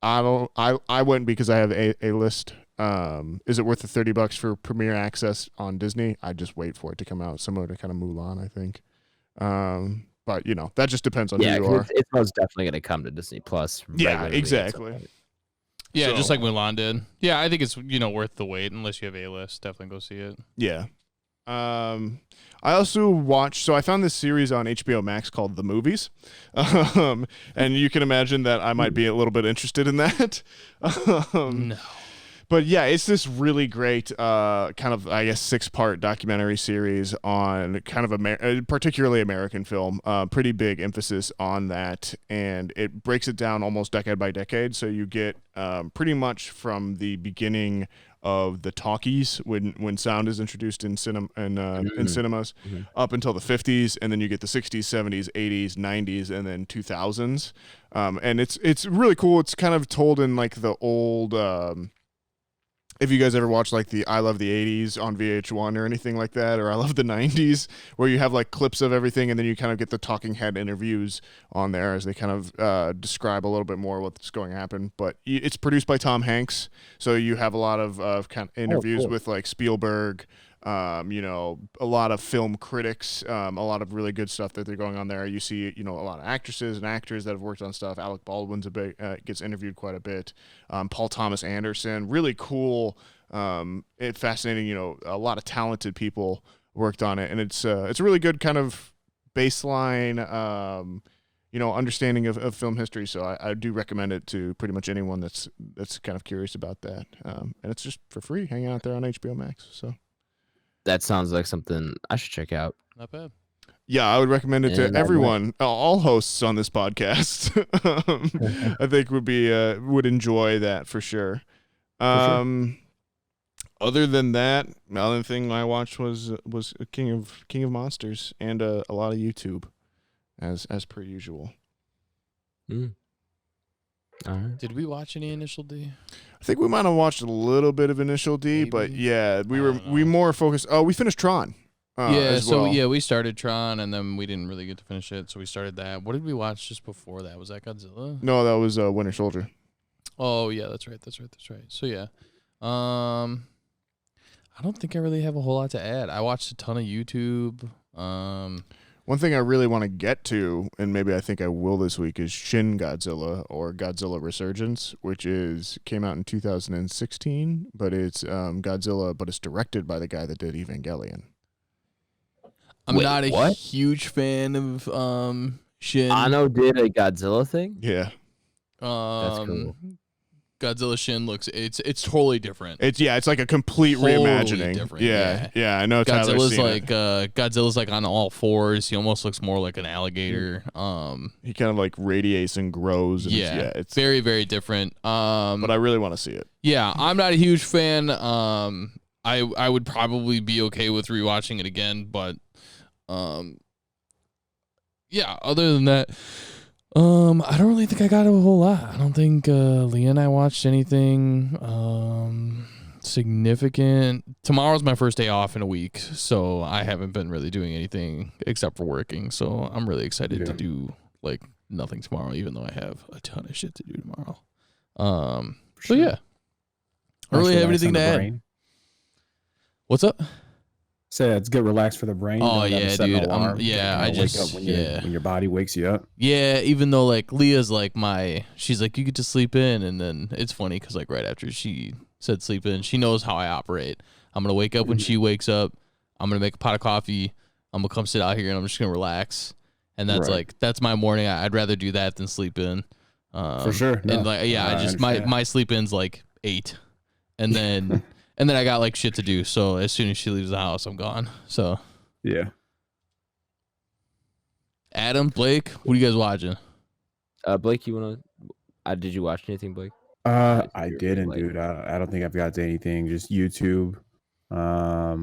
I wouldn't because I have a list. Is it worth the $30 for premiere access on Disney? I'd just wait for it to come out, similar to kind of Mulan, I think. But that just depends on who you are. It's most definitely going to come to Disney Plus. Yeah, regularly at some exactly. point. Yeah, So- just like Mulan did. Yeah, I think it's worth the wait unless you have A-list. Definitely go see it. Yeah. I also watched, so I found this series on HBO Max called The Movies. And you can imagine that I might be a little bit interested in that. No. But yeah, it's this really great kind of, I guess, 6-part documentary series on kind of particularly American film. Pretty big emphasis on that, and it breaks it down almost decade by decade. So you get pretty much from the beginning of the talkies when sound is introduced in cinemas up until the 50s, and then you get the 60s, 70s, 80s, 90s, and then 2000s. And it's really cool. It's kind of told in like the old. If you guys ever watched like the I Love the 80s on VH1 or anything like that, or I Love the 90s, where you have like clips of everything and then you kind of get the talking head interviews on there as they kind of describe a little bit more what's going to happen. But it's produced by Tom Hanks, so you have a lot of kind of interviews with like Spielberg, a lot of film critics, a lot of really good stuff that they're going on there. You see, a lot of actresses and actors that have worked on stuff. Alec Baldwin's gets interviewed quite a bit. Paul Thomas Anderson, really cool, fascinating. A lot of talented people worked on it, and it's a really good kind of baseline, understanding of film history. So I do recommend it to pretty much anyone that's kind of curious about that. And it's just for free, hanging out there on HBO Max. So. That sounds like something I should check out. Not bad. Yeah, I would recommend it to everyone, all hosts on this podcast. I think would enjoy that for sure. Other than that, another thing I watched was King of Monsters and a lot of YouTube, as per usual. All right. Did we watch any Initial D? I think we might have watched a little bit of Initial D, Maybe. but yeah, we more focused. Oh, we finished Tron. We started Tron and then we didn't really get to finish it, so we started that. What did we watch just before that? Was that Godzilla? No, that was Winter Soldier. Oh yeah, that's right. So yeah, I don't think I really have a whole lot to add. I watched a ton of YouTube. One thing I really want to get to, and maybe I think I will this week, is Shin Godzilla or Godzilla Resurgence, which came out in 2016, but it's Godzilla, but it's directed by the guy that did Evangelion. I'm not a huge fan of Shin. Ano did a Godzilla thing? Yeah. That's cool. Godzilla Shin it's totally different. It's like a complete Totally reimagining. different, Yeah, I know. Godzilla's like on all fours. He almost looks more like an alligator. He kind of like radiates and grows. And it's very, very different. But I really want to see it. Yeah, I'm not a huge fan. I would probably be okay with rewatching it again, but other than that, I don't really think I got a whole lot. I don't think Leah and I watched anything significant. Tomorrow's my first day off in a week, so I haven't been really doing anything except for working. So I'm really excited to do like nothing tomorrow, even though I have a ton of shit to do tomorrow. So yeah, I don't really have anything to add. Brain. What's up? So it's get relaxed for the brain. Oh yeah, dude. I just wake up when your body wakes you up. Yeah, even though like Leah's like she's like you could just sleep in, and then it's funny because like right after she said sleep in, she knows how I operate. I'm gonna wake up when she wakes up. I'm gonna make a pot of coffee. I'm gonna come sit out here and I'm just gonna relax. And that's that's my morning. I'd rather do that than sleep in. For sure. No, and like I just my sleep in's like 8, and then. And then I got like shit to do. So as soon as she leaves the house, I'm gone. So yeah. Adam, Blake, what are you guys watching? Blake, you wanna? Did you watch anything, Blake? I didn't, dude. I don't think I've got to anything. Just YouTube. I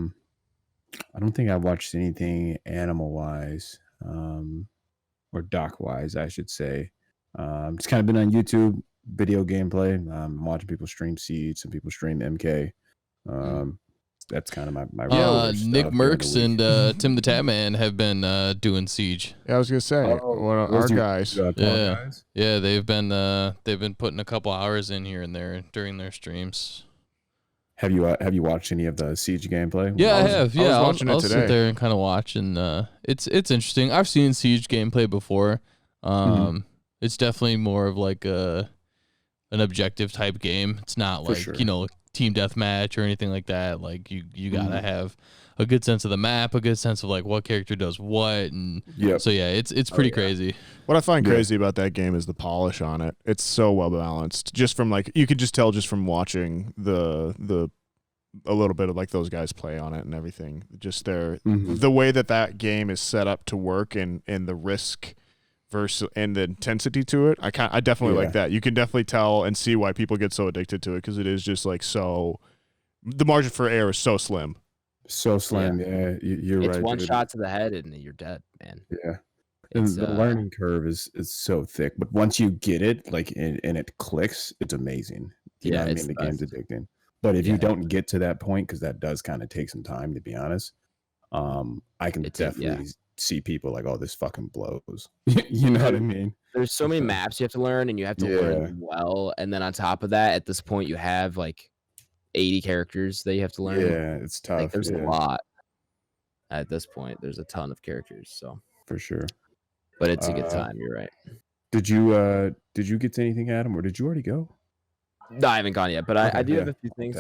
don't think I've watched anything animal wise, or doc wise, I should say. It's kind of been on YouTube video gameplay. Watching people stream Siege, some people stream MK. That's kind of my Nick Merckx and Tim the Tatman have been doing Siege. Yeah, I was gonna say one of our guys. Yeah, they've been putting a couple hours in here and there during their streams. Have you watched any of the Siege gameplay? Yeah, I have. Yeah, I was watching it today. Sit there and kind of watch, and it's interesting. I've seen Siege gameplay before. It's definitely more of like an objective type game. It's not like team deathmatch or anything like that. Like you gotta have a good sense of the map, a good sense of like what character does what, and so yeah, it's pretty crazy. What I find crazy about that game is the polish on it. It's so well balanced. Just from like you could just tell just from watching a little bit of like those guys play on it and everything. Just the way that game is set up to work and the risk versus and the intensity to it. I definitely like that. You can definitely tell and see why people get so addicted to it because it is just like so. The margin for error is so slim. So slim, yeah. You're right. It's one shot to the head and you're dead, man. Yeah. And the learning curve is so thick, but once you get it, like and it clicks, it's amazing. You know what I mean? The game's addicting. But if you don't get to that point, because that does kind of take some time, to be honest, I can definitely see people like, oh, this fucking blows. You know what I mean? There's so many maps you have to learn, and you have to learn them well. And then on top of that, at this point, you have like 80 characters that you have to learn. Yeah, it's tough. Like, there's a lot. At this point, there's a ton of characters. So for sure. But it's a good time. You're right. Did you get to anything, Adam, or did you already go? No, I haven't gone yet, but I do have a few things.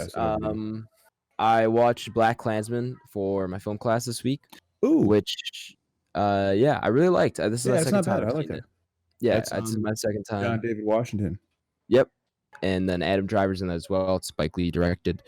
I watched BlacKkKlansman for my film class this week. Ooh, which I really liked. This is my second time. I like it. Yeah, it's my second time. John David Washington. Yep. And then Adam Driver's in that as well. It's Spike Lee directed.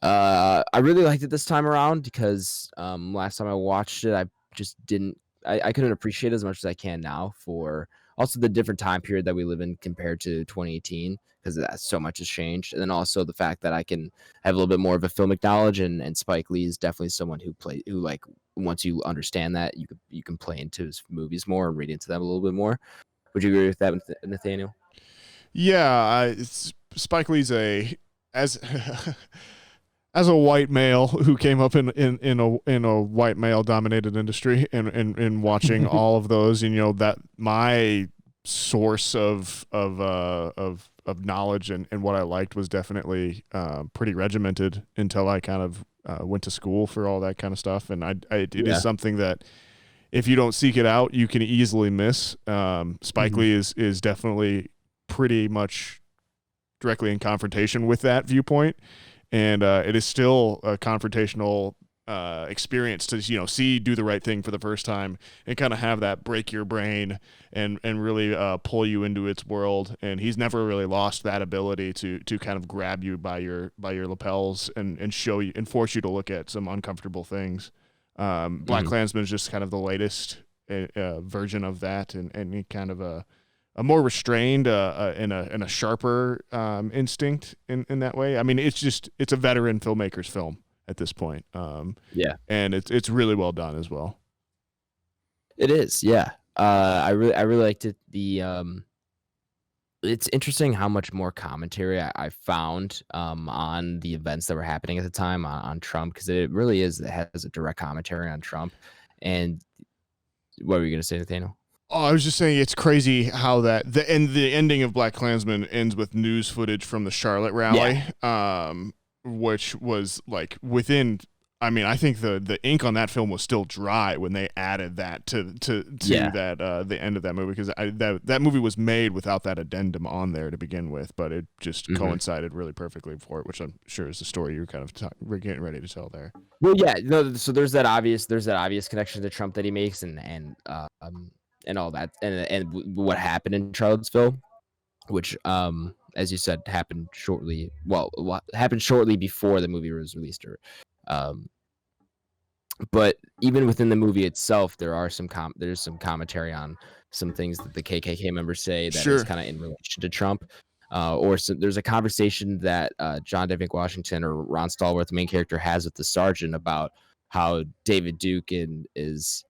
I really liked it this time around because last time I watched it, I just didn't. I couldn't appreciate it as much as I can now for also the different time period that we live in compared to 2018 because so much has changed. And then also the fact that I can have a little bit more of a filmic knowledge and Spike Lee is definitely someone who like once you understand that you can play into his movies more and read into them a little bit more. Would you agree with that, Nathaniel? Yeah, Spike Lee's as a white male who came up in a white male dominated industry and watching all of those, and that my source of knowledge and what I liked was definitely pretty regimented until I kind of went to school for all that kind of stuff, and it is something that if you don't seek it out, you can easily miss. Spike Lee is definitely pretty much directly in confrontation with that viewpoint. And it is still a confrontational experience to do the right thing for the first time and kind of have that break your brain and really pull you into its world. And he's never really lost that ability to kind of grab you by your lapels and show you and force you to look at some uncomfortable things. BlacKkKlansman is just kind of the latest version of that and kind of a more restrained and a sharper instinct in that way. I mean, it's a veteran filmmaker's film at this point. And it's really well done as well. It is, yeah. I really liked it. It's interesting how much more commentary I found on the events that were happening at the time on Trump, because it really is, it has a direct commentary on Trump. And what were you gonna say, Nathaniel? Oh, I was just saying it's crazy how the ending of Black Klansman ends with news footage from the Charlotte rally, which was like within. I mean, I think the ink on that film was still dry when they added that to that the end of that movie, because that movie was made without that addendum on there to begin with, but it just coincided really perfectly for it, which I'm sure is the story you're kind of we're getting ready to tell there. Well, yeah, no, so there's that obvious connection to Trump that he makes, and all that, and what happened in Charlottesville, which as you said happened shortly before the movie was released, or but even within the movie itself, there's some commentary on some things that the KKK members say that is kind of in relation to Trump. There's a conversation that John David Washington or Ron Stallworth, the main character, has with the sergeant about how David Duke is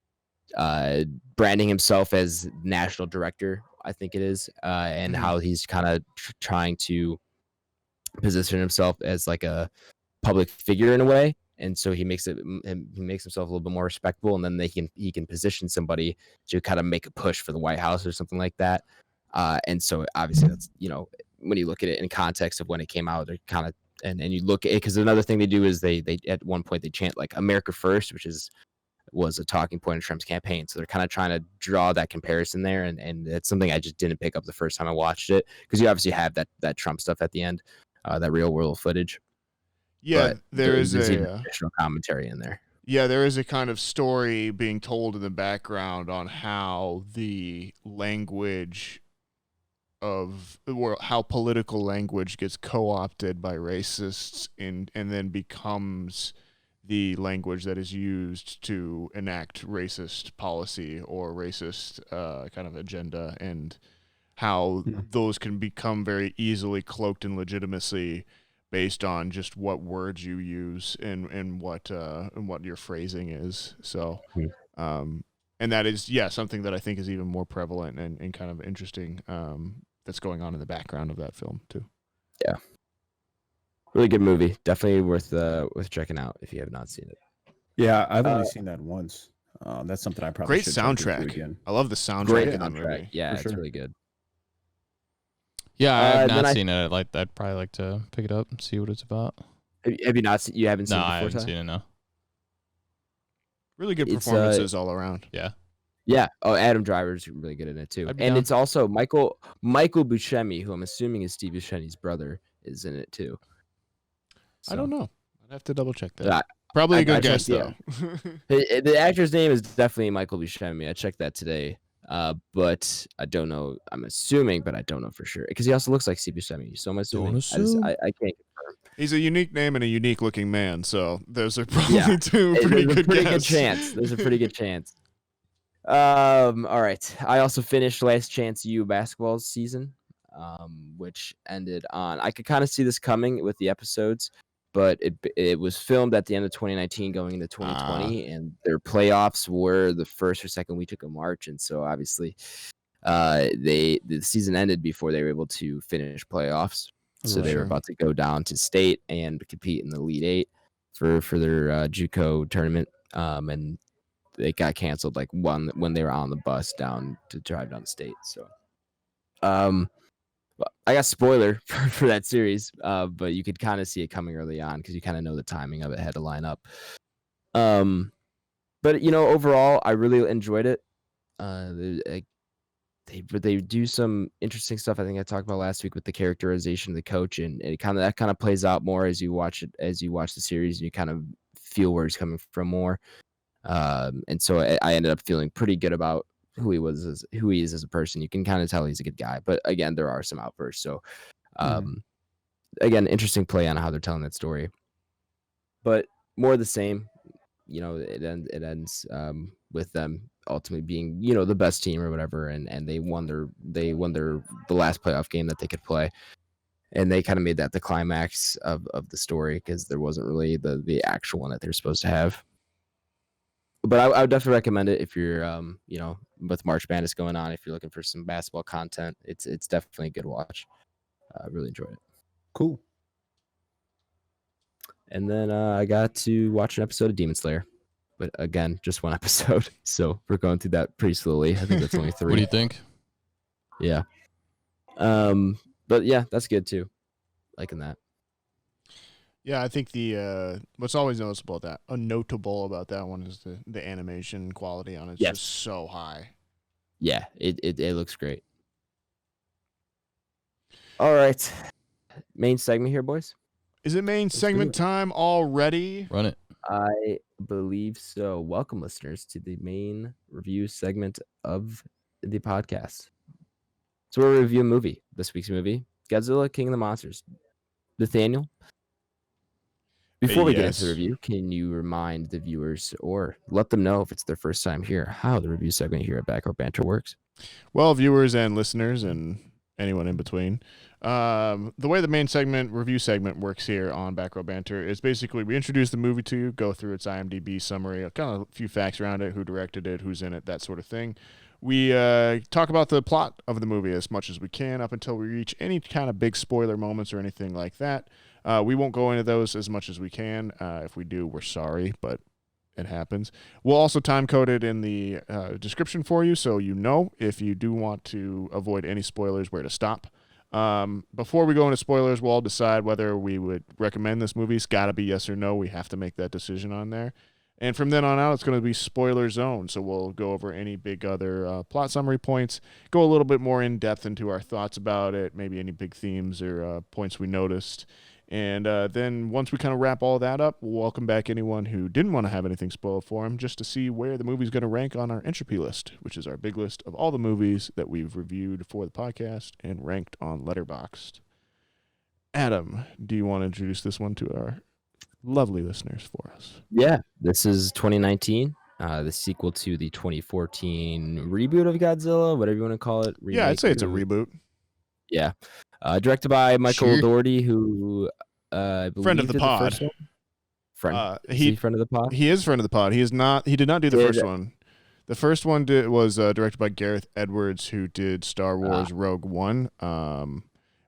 branding himself as national director, I think it is, and how he's kind of trying to position himself as like a public figure in a way, and so he makes himself a little bit more respectable, and then he can position somebody to kind of make a push for the White House or something like that. And so obviously that's, when you look at it in context of when it came out, they're kind of, and you look at it, because another thing they do is they at one point they chant like America First, which was a talking point in Trump's campaign. So they're kind of trying to draw that comparison there, and it's something I just didn't pick up the first time I watched it, because you obviously have that Trump stuff at the end, that real world footage. Yeah, there's additional commentary in there. Yeah, there is a kind of story being told in the background on how the language how political language gets co-opted by racists and then becomes the language that is used to enact racist policy or racist kind of agenda, and how those can become very easily cloaked in legitimacy based on just what words you use and what your phrasing is. So, and that is, something that I think is even more prevalent and kind of interesting, that's going on in the background of that film too. Yeah. Really good movie. Definitely worth checking out if you have not seen it. Yeah, I've only seen that once. That's something I probably great should soundtrack again. I love the soundtrack. Great in that soundtrack. movie. Yeah, it's really good. Yeah, I have not seen it. I'd probably like to pick it up and see what it's about. Have you not seen? You haven't seen it before? No, I haven't seen it. No. Really good performances all around. Yeah. Yeah. Oh, Adam Driver's really good in it too, and it's also Michael Buscemi, who I'm assuming is Steve Buscemi's brother, is in it too. So, I don't know. I'd have to double check that. Probably a good guess though. The actor's name is definitely Michael Buscemi. I checked that today. But I don't know. I'm assuming, but I don't know for sure, because he also looks like Steve Buscemi. So I'm assuming. I can't confirm. He's a unique name and a unique looking man, so those are probably two pretty good chance. There's a pretty good chance. All right. I also finished Last Chance U basketball season, which ended on. I could kind of see this coming with the episodes, but it was filmed at the end of 2019 going into 2020, and their playoffs were the first or second week of March, and so obviously the season ended before they were able to finish playoffs. So they were about to go down to state and compete in the Elite Eight for their JUCO tournament, and they got canceled like when they were on the bus down to drive down to state. So I got spoiler for that series, but you could kind of see it coming early on because you kind of know the timing of it had to line up. But overall, I really enjoyed it. They do some interesting stuff. I think I talked about last week with the characterization of the coach, and that kind of plays out more as you watch it, as you watch the series, and you kind of feel where he's coming from more. And so I ended up feeling pretty good about who he is as a person. You can kind of tell he's a good guy, but again, there are some outbursts. So, again, interesting play on how they're telling that story, but more of the same. It ends with them ultimately being the best team or whatever, and they won the last playoff game that they could play, and they kind of made that the climax of the story, because there wasn't really the actual one that they're supposed to have. But I would definitely recommend it if you're with March Madness going on. If you're looking for some basketball content, it's definitely a good watch. I really enjoyed it. Cool. And then I got to watch an episode of Demon Slayer, but again, just one episode. So we're going through that pretty slowly. I think that's only 3. What do you think? Yeah. But yeah, that's good too. Liking that. Yeah, I think the what's always notable about that one is the animation quality on it. It's just so high. Yeah, it looks great. All right. Main segment here, boys. Is it main segment time already? Run it. I believe so. Welcome, listeners, to the main review segment of the podcast. So we'll review a movie. This week's movie, Godzilla, King of the Monsters. Nathaniel, before we get into the review, can you remind the viewers or let them know if it's their first time here how the review segment here at Back Row Banter works? Well, viewers and listeners and anyone in between, the way the main review segment works here on Back Row Banter is basically we introduce the movie to you, go through its IMDb summary, kind of a few facts around it, who directed it, who's in it, that sort of thing. We talk about the plot of the movie as much as we can up until we reach any kind of big spoiler moments or anything like that. We won't go into those as much as we can. If we do, we're sorry, but it happens. We'll also time code it in the description for you, so you know if you do want to avoid any spoilers where to stop. Before we go into spoilers, we'll all decide whether we would recommend this movie. It's got to be yes or no. We have to make that decision on there. And from then on out, it's going to be spoiler zone. So we'll go over any big other plot summary points, go a little bit more in depth into our thoughts about it, maybe any big themes or points we noticed. And then once we kind of wrap all that up, we'll welcome back anyone who didn't want to have anything spoiled for them just to see where the movie's going to rank on our Entropy list, which is our big list of all the movies that we've reviewed for the podcast and ranked on Letterboxd. Adam, do you want to introduce this one to our lovely listeners for us? Yeah, this is 2019, the sequel to the 2014 reboot of Godzilla, whatever you want to call it. Yeah, I'd say it's a reboot. Yeah. Directed by Michael Dougherty, who I believe friend of the pod. Is he friend of the pod? He is friend of the pod. He did not do the first one. The first one was directed by Gareth Edwards, who did Star Wars Rogue One.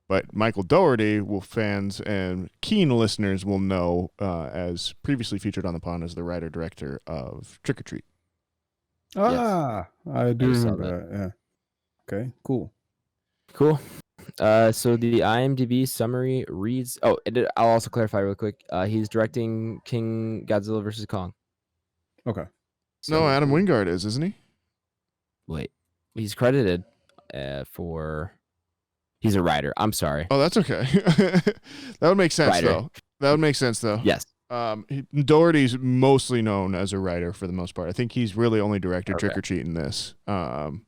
But Michael Dougherty, fans and keen listeners will know as previously featured on the pod as the writer-director of Trick or Treat. I do remember that. Yeah. Okay, cool. So the IMDb summary reads... I'll also clarify real quick. He's directing King Godzilla vs. Kong. Okay. So, no, Adam Wingard isn't he? Wait. He's credited for... He's a writer. I'm sorry. Oh, that's okay. That would make sense, though. Yes. Dougherty's mostly known as a writer for the most part. I think he's really only directed Trick or Treat in this. Gotcha.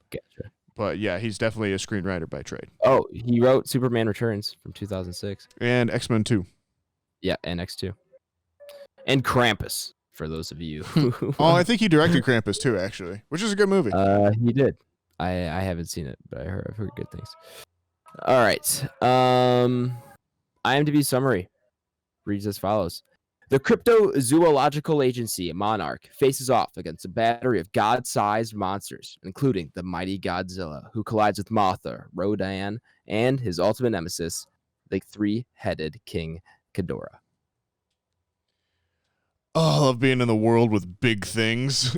But yeah, he's definitely a screenwriter by trade. Oh, he wrote Superman Returns from 2006. And X-Men 2. Yeah, and X2. And Krampus, for those of you. I think he directed Krampus too, actually, which is a good movie. He did. I haven't seen it, but I've heard good things. All right. IMDb summary reads as follows. The cryptozoological agency, Monarch, faces off against a battery of god-sized monsters, including the mighty Godzilla, who collides with Mothra, Rodan, and his ultimate nemesis, the three-headed King Ghidorah. Oh, I love being in the world with big things.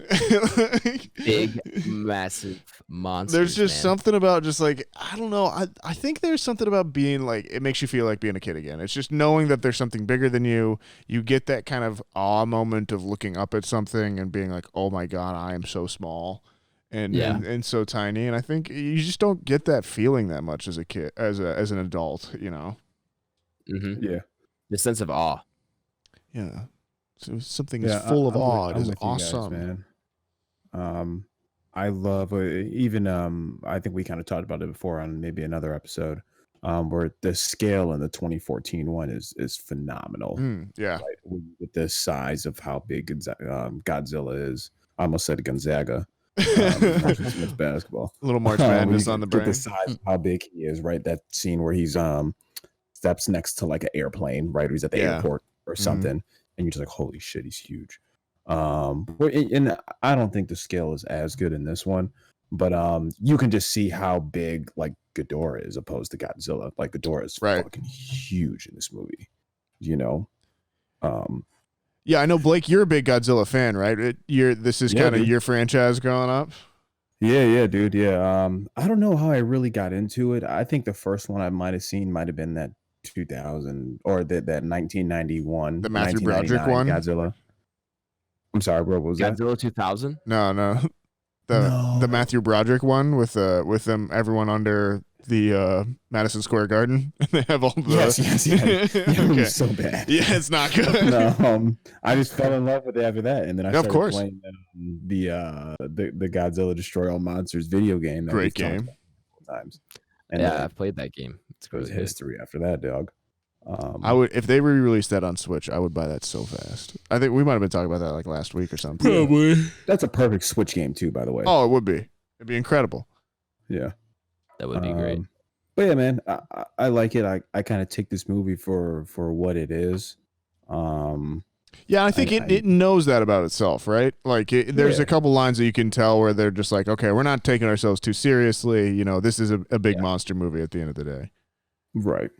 Big, massive monsters. There's just something about just like, I don't know. I think there's something about being like, it makes you feel like being a kid again. It's just knowing that there's something bigger than you. You get that kind of awe moment of looking up at something and being like, oh my God, I am so small and so tiny. And I think you just don't get that feeling that much as a kid, as an adult, you know? Mm-hmm. Yeah. The sense of awe. Yeah. So something is full of awe. It is awesome, man. I love even I think we kind of talked about it before on maybe another episode where the scale in the 2014 one is phenomenal. Yeah, like, with the size of how big Godzilla is. I almost said Gonzaga. It's basketball. A little March Madness on the brain. The size of how big he is, right? That scene where he's steps next to like an airplane, right? Or he's at the airport or something. And you're just like, holy shit, he's huge. And I don't think the scale is as good in this one, But you can just see how big like Ghidorah is opposed to Godzilla. Like Ghidorah is fucking huge in this movie, you know. Yeah, I know, Blake, you're a big Godzilla fan, right? This is kind of your franchise growing up. Yeah, dude. Yeah. I don't know how I really got into it. I think the first one I might have seen might have been that 2000 or that 1991, the Matthew Broderick one. Godzilla. I'm sorry, bro. What was that? Godzilla 2000? No. The Matthew Broderick one with them everyone under the Madison Square Garden. They have all the yes. It was so bad. Yeah, it's not good. No, I just fell in love with it after that, and then I started playing the Godzilla Destroy All Monsters video game. Great game. Times. And yeah, I've played that game. It was history after that, dog. I would, if they re-released that on Switch, I would buy that so fast. I think we might have been talking about that like last week or something. Probably. That's a perfect Switch game too, by the way. Oh, it would be. It'd be incredible. Yeah, that would be great. But yeah, man, I like it. I kind of take this movie for what it is. Yeah, I think it knows that about itself, right? Like, there's a couple lines that you can tell where they're just like, okay, we're not taking ourselves too seriously. You know, this is a big monster movie at the end of the day. Right.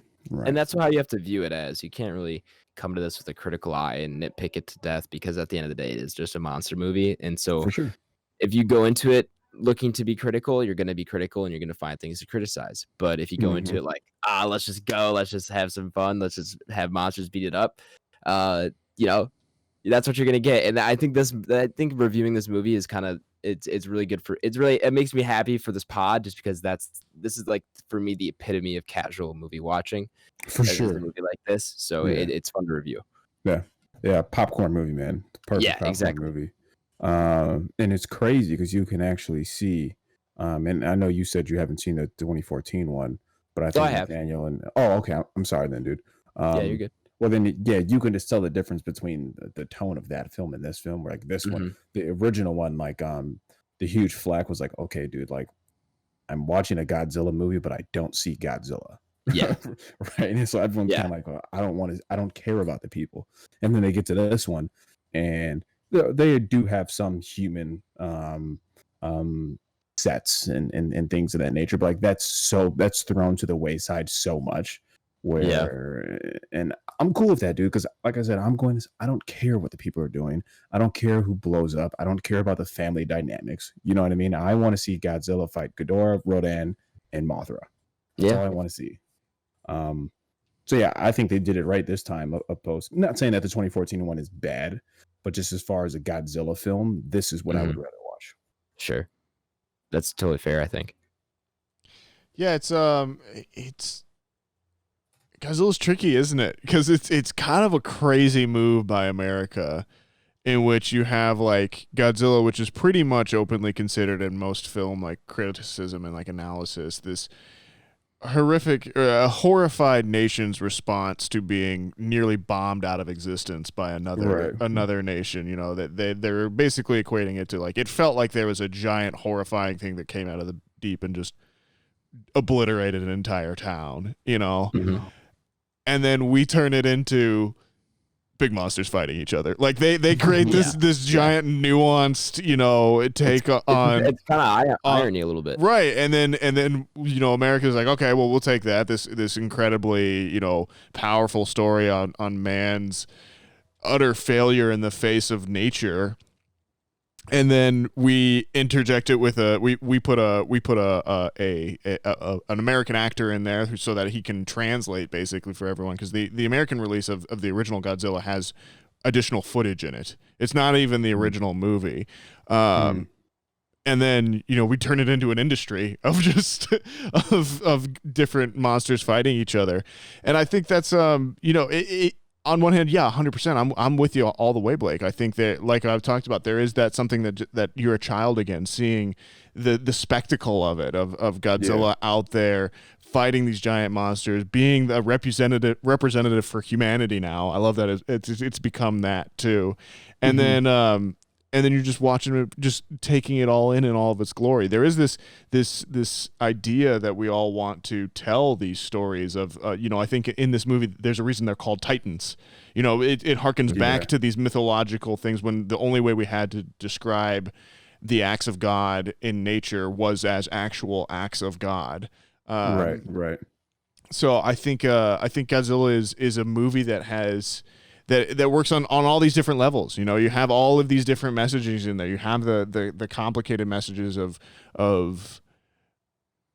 And that's how you have to view it as. You can't really come to this with a critical eye and nitpick it to death, because at the end of the day, it is just a monster movie. And so for sure, if you go into it looking to be critical, you're going to be critical and you're going to find things to criticize. But if you go into it like, let's just go, let's just have some fun, let's just have monsters beat it up, you know, that's what you're going to get. And I think reviewing this movie is kind of, it's really good it makes me happy for this pod, just because this is like, for me, the epitome of casual movie watching. For sure. A movie like this. So it's fun to review. Yeah. Popcorn movie, man. Perfect popcorn movie. And it's crazy because you can actually see, and I know you said you haven't seen the 2014 one, but I think I have. Nathaniel and okay, I'm sorry then, dude. Yeah, you're good. Well, then, you can just tell the difference between the tone of that film and this film. Where, like this one, the original one, like the huge flag was like, okay, dude, like I'm watching a Godzilla movie, but I don't see Godzilla. Yeah, right. And so everyone's kind of like, I don't care about the people. And then they get to this one, and they do have some human sets and things of that nature, but like that's thrown to the wayside so much. And I'm cool with that, dude, because like I said, I don't care what the people are doing. I don't care who blows up. I don't care about the family dynamics. You know what I mean? I want to see Godzilla fight Ghidorah, Rodan, and Mothra. That's all I want to see. So yeah, I think they did it right this time. Not saying that the 2014 one is bad, but just as far as a Godzilla film, this is what I would rather watch. Sure, that's totally fair, I think. Yeah, it's Godzilla's tricky, isn't it? Because it's kind of a crazy move by America, in which you have like Godzilla, which is pretty much openly considered in most film like criticism and like analysis, this horrified nation's response to being nearly bombed out of existence by another nation. You know, that they're basically equating it to like, it felt like there was a giant horrifying thing that came out of the deep and just obliterated an entire town. You know. And then we turn it into big monsters fighting each other. Like they create this giant nuanced, you know, take on. It's kind of irony a little bit, right? And then you know, America's like, okay, well, we'll take that. This incredibly, you know, powerful story on man's utter failure in the face of nature. And then we interject it with we put an American actor in there so that he can translate basically for everyone, because the American release of the original Godzilla has additional footage in it. It's not even the original movie. And then, you know, we turn it into an industry of just of different monsters fighting each other. And I think that's you know, it on one hand, 100%. I'm with you all the way, Blake. I think that, like I've talked about, there is something that you're a child again, seeing the spectacle of it, of Godzilla out there fighting these giant monsters, being the representative for humanity now. I love that it's become that too, and then you're just watching it, just taking it all in all of its glory. There is this idea that we all want to tell these stories of, you know, I think in this movie, there's a reason they're called Titans. You know, it harkens back to these mythological things, when the only way we had to describe the acts of God in nature was as actual acts of God. Right. So I think Godzilla is a movie that has that works on all these different levels. You know, you have all of these different messages in there. You have the complicated messages of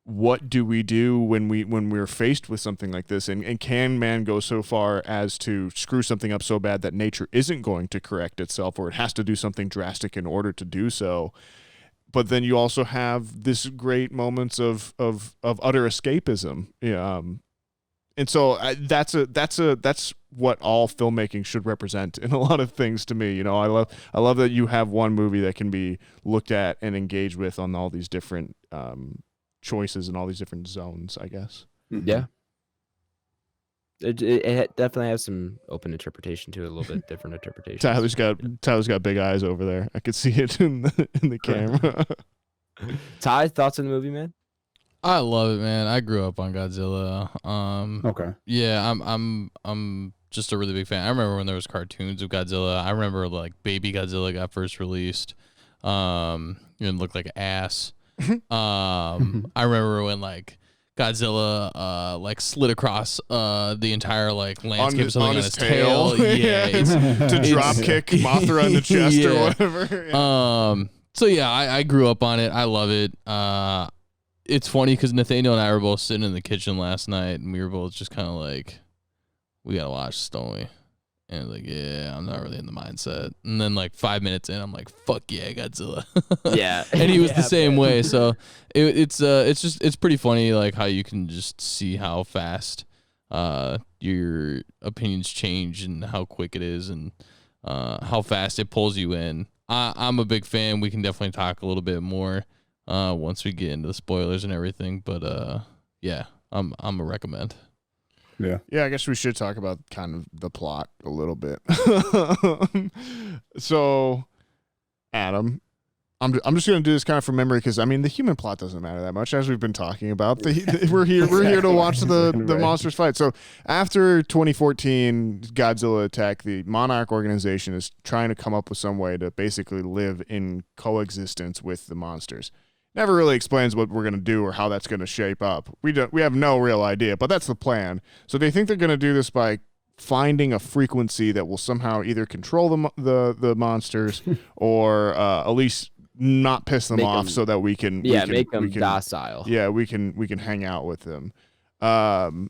what do we do when we're faced with something like this, and can man go so far as to screw something up so bad that nature isn't going to correct itself, or it has to do something drastic in order to do so. But then you also have this great moments of utter escapism. And so that's what all filmmaking should represent in a lot of things to me. You know, I love that you have one movie that can be looked at and engaged with on all these different choices and all these different zones, I guess. Yeah. It definitely has some open interpretation to it, a little bit different interpretation. Tyler's got big eyes over there. I could see it in the camera. Ty, thoughts on the movie, man? I love it, man. I grew up on Godzilla. Okay. Yeah, I'm just a really big fan. I remember when there was cartoons of Godzilla. I remember like Baby Godzilla got first released. It looked like ass. I remember when like Godzilla like slid across the entire like landscape on his tail. Yeah, to drop kick Mothra in the chest or whatever. Yeah. So yeah, I grew up on it. I love it. It's funny because Nathaniel and I were both sitting in the kitchen last night, and we were both just kind of like, we gotta watch this, don't we? And like, yeah, I'm not really in the mindset. And then like 5 minutes in, I'm like, fuck yeah, Godzilla. Yeah. And he was the same way. So it's pretty funny, like how you can just see how fast your opinions change and how quick it is, and how fast it pulls you in. I'm a big fan. We can definitely talk a little bit more once we get into the spoilers and everything. But yeah, I'm a recommend. Yeah, I guess we should talk about kind of the plot a little bit. So, Adam, I'm just going to do this kind of from memory because I mean the human plot doesn't matter that much, as we've been talking about. We're here to watch the monsters fight. So after 2014 Godzilla attack, the Monarch organization is trying to come up with some way to basically live in coexistence with the monsters. Never really explains what we're going to do or how that's going to shape up. We have no real idea, but that's the plan. So they think they're going to do this by finding a frequency that will somehow either control the monsters or at least not piss them off, so that we can make them docile. Yeah, we can hang out with them. Vera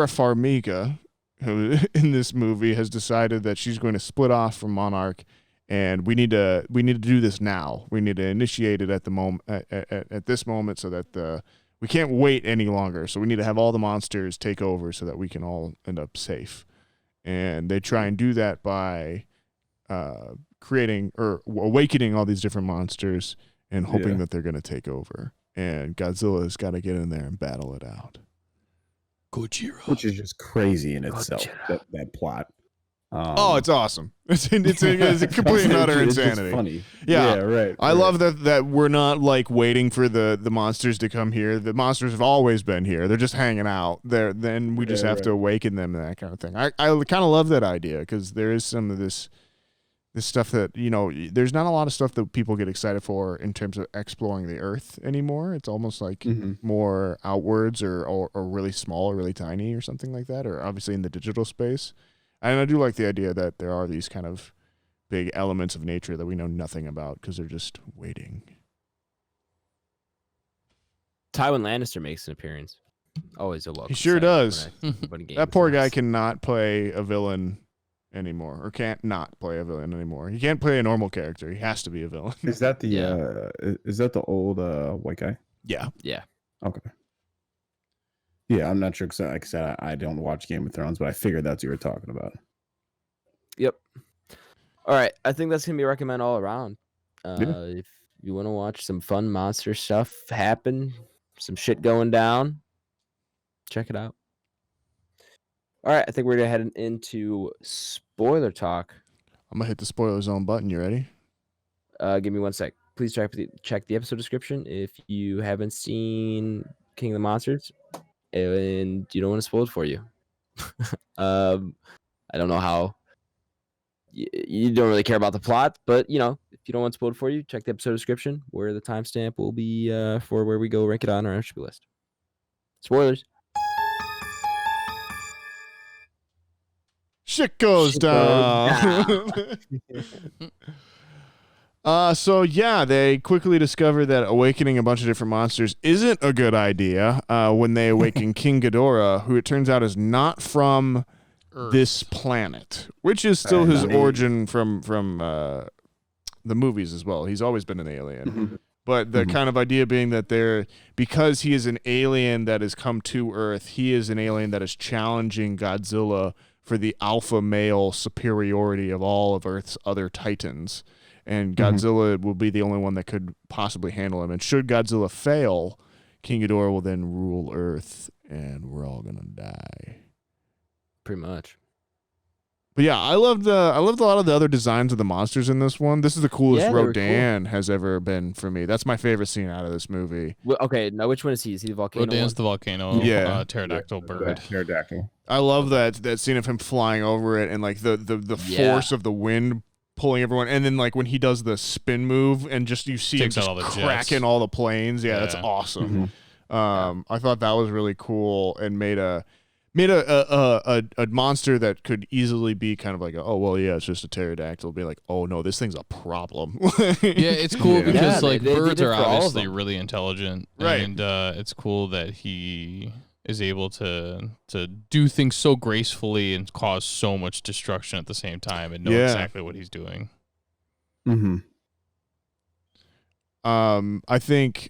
Farmiga, who in this movie has decided that she's going to split off from Monarch. And we need to do this now. We need to initiate it at the moment, at this moment, so that we can't wait any longer. So we need to have all the monsters take over so that we can all end up safe. And they try and do that by creating or awakening all these different monsters and hoping that they're going to take over. And Godzilla's got to get in there and battle it out. Gojira. Which is just crazy in itself. That plot. It's awesome. It's a complete and utter insanity. It's funny. Yeah, right. I love that we're not like waiting for the monsters to come here. The monsters have always been here. They're just hanging out there. Then we just have to awaken them and that kind of thing. I kind of love that idea because there is some of this stuff that, you know, there's not a lot of stuff that people get excited for in terms of exploring the Earth anymore. It's almost like more outwards or really small or really tiny or something like that, or obviously in the digital space. And I do like the idea that there are these kind of big elements of nature that we know nothing about because they're just waiting. Tywin Lannister makes an appearance. Always a welcome. He sure does. That poor guy cannot play a villain anymore, or can't not play a villain anymore. He can't play a normal character. He has to be a villain. Is that the old white guy? Yeah. Yeah. Okay. Yeah, I'm not sure because, like I said, I don't watch Game of Thrones, but I figured that's what you were talking about. Yep. All right, I think that's gonna be a recommend all around. If you want to watch some fun monster stuff happen, some shit going down, check it out. All right, I think we're gonna head into spoiler talk. I'm gonna hit the spoiler zone button. You ready? Give me 1 sec. Please check the episode description if you haven't seen King of the Monsters and you don't want to spoil it for you. I don't know how you don't really care about the plot, but you know, if you don't want spoiled for you, check the episode description where the timestamp will be for where we go rank it on our Entropy list. Spoilers. Shit goes down. So yeah, they quickly discover that awakening a bunch of different monsters isn't a good idea when they awaken King Ghidorah, who it turns out is not from this planet, which is still his origin from the movies as well. He's always been an alien. But the kind of idea being that because he is an alien that has come to Earth, he is an alien that is challenging Godzilla for the alpha male superiority of all of Earth's other titans. And Godzilla will be the only one that could possibly handle him. And should Godzilla fail, King Ghidorah will then rule Earth, and we're all gonna die. Pretty much. But yeah, I loved a lot of the other designs of the monsters in this one. This is the coolest Rodan has ever been for me. That's my favorite scene out of this movie. Well, okay, now which one is he? Is he the volcano? Rodan's the volcano. Pterodactyl bird. Pterodactyl. I love that scene of him flying over it and like the force of the wind pulling everyone, and then like when he does the spin move and just you see him just cracking all the planes. Yeah, that's awesome. I thought that was really cool and made a monster that could easily be kind of like it's just a pterodactyl. Be like, oh no, this thing's a problem. It's cool because like birds are obviously them. really intelligent, right? And it's cool that he is able to do things so gracefully and cause so much destruction at the same time and know exactly what he's doing. I think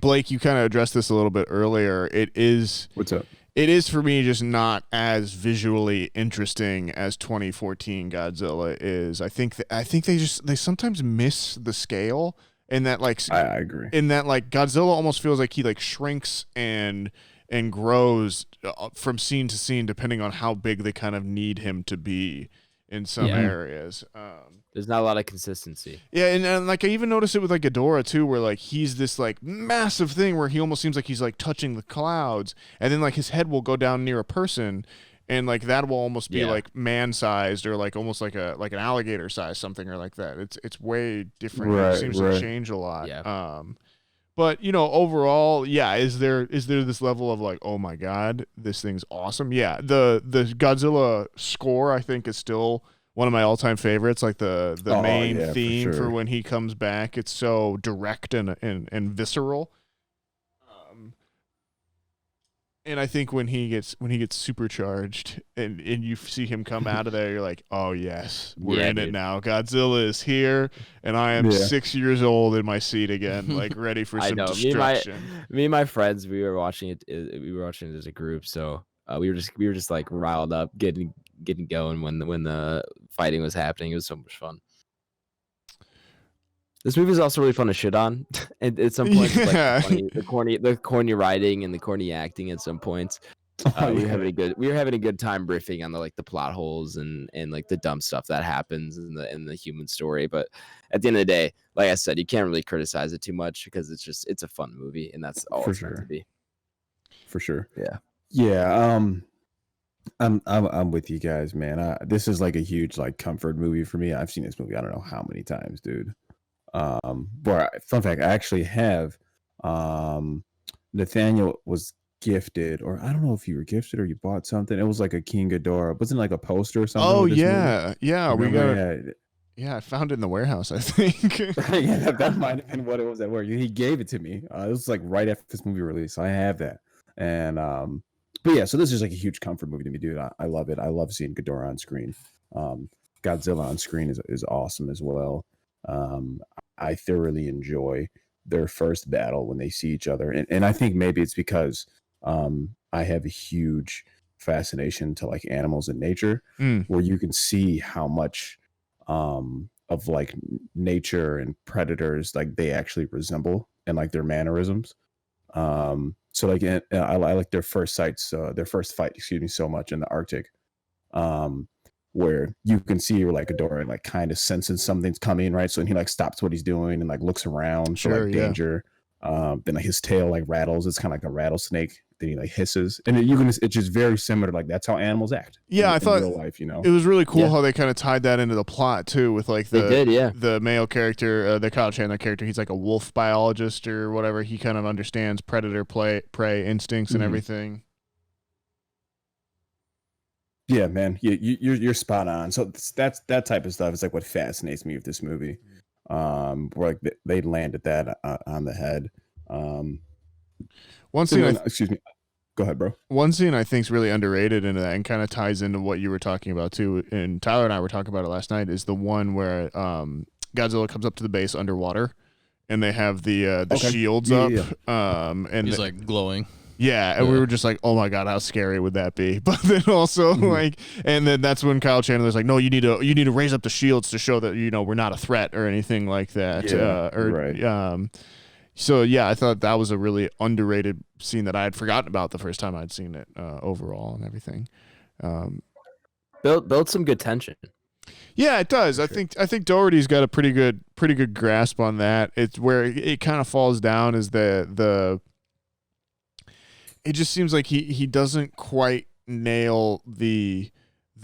Blake, you kind of addressed this a little bit earlier. What's up? It is for me just not as visually interesting as 2014 Godzilla is. I think they sometimes miss the scale, and that like I agree. In that like Godzilla almost feels like he like shrinks and grows from scene to scene depending on how big they kind of need him to be in some areas. There's not a lot of consistency. Yeah, and like I even noticed it with like Ghidorah too, where like he's this like massive thing where he almost seems like he's like touching the clouds, and then like his head will go down near a person, and like that will almost be like man-sized or like almost like an alligator size, something or like that. It's way different. It seems to change a lot. Yeah. But overall, is there this level of like, oh my god, this thing's awesome? Yeah, the Godzilla score I think is still one of my all-time favorites. Like the main theme for when he comes back, it's so direct and visceral. And I think when he gets supercharged and you see him come out of there, you're like, oh yes, we're in it now. Godzilla is here, and I am 6 years old in my seat again, like ready for some destruction. Me and my friends, we were watching it. We were watching it as a group, so we were just like riled up, getting going when the fighting was happening. It was so much fun. This movie is also really fun to shit on. At some points, the corny writing and the corny acting. At some points, we were having a good time riffing on the plot holes and like the dumb stuff that happens in the human story. But at the end of the day, like I said, you can't really criticize it too much because it's a fun movie, and that's all it's meant to be. For sure. Yeah. I'm with you guys, man. This is like a huge like comfort movie for me. I've seen this movie I don't know how many times, dude. But fun fact, I actually have Nathaniel was gifted, or I don't know if you were gifted or you bought something. It was like a King Ghidorah. Wasn't it like a poster or something? Oh yeah, we got it. Yeah, I found it in the warehouse, I think. that might have been what it was at work. He gave it to me. It was like right after this movie release. So I have that. And but yeah, so this is like a huge comfort movie to me, dude. I love it. I love seeing Ghidorah on screen. Godzilla on screen is awesome as well. I thoroughly enjoy their first battle when they see each other. And I think maybe it's because I have a huge fascination to like animals and nature, where you can see how much of like nature and predators like they actually resemble and like their mannerisms. So like I like their first fight, so much in the Arctic. Where you can see like Ghidorah like kind of senses something's coming, right? So he like stops what he's doing and like looks around for like danger. Then like his tail like rattles. It's kind of like a rattlesnake he like hisses, and it's just very similar. Like that's how animals act. Yeah, I thought in real life, you know, it was really cool how they kind of tied that into the plot too, with like the male character, the Kyle Chandler character. He's like a wolf biologist or whatever. He kind of understands predator prey instincts and everything. Yeah, man, you're spot on. So that's that type of stuff is like what fascinates me with this movie. Where like they landed that on the head. One scene, excuse me. Go ahead, bro. One scene I think is really underrated into that and kind of ties into what you were talking about too. And Tyler and I were talking about it last night. Is the one where Godzilla comes up to the base underwater, and they have the shields up. And he's like glowing. Yeah, and we were just like, oh my god, how scary would that be? But then also like, and then that's when Kyle Chandler's like, no, you need to raise up the shields to show that we're not a threat or anything like that. Right. So yeah, I thought that was a really underrated scene that I had forgotten about the first time I'd seen it overall and everything. Built some good tension. Yeah, it does. I think Doherty's got a pretty good grasp on that. It's where it kind of falls down is the it just seems like he doesn't quite nail the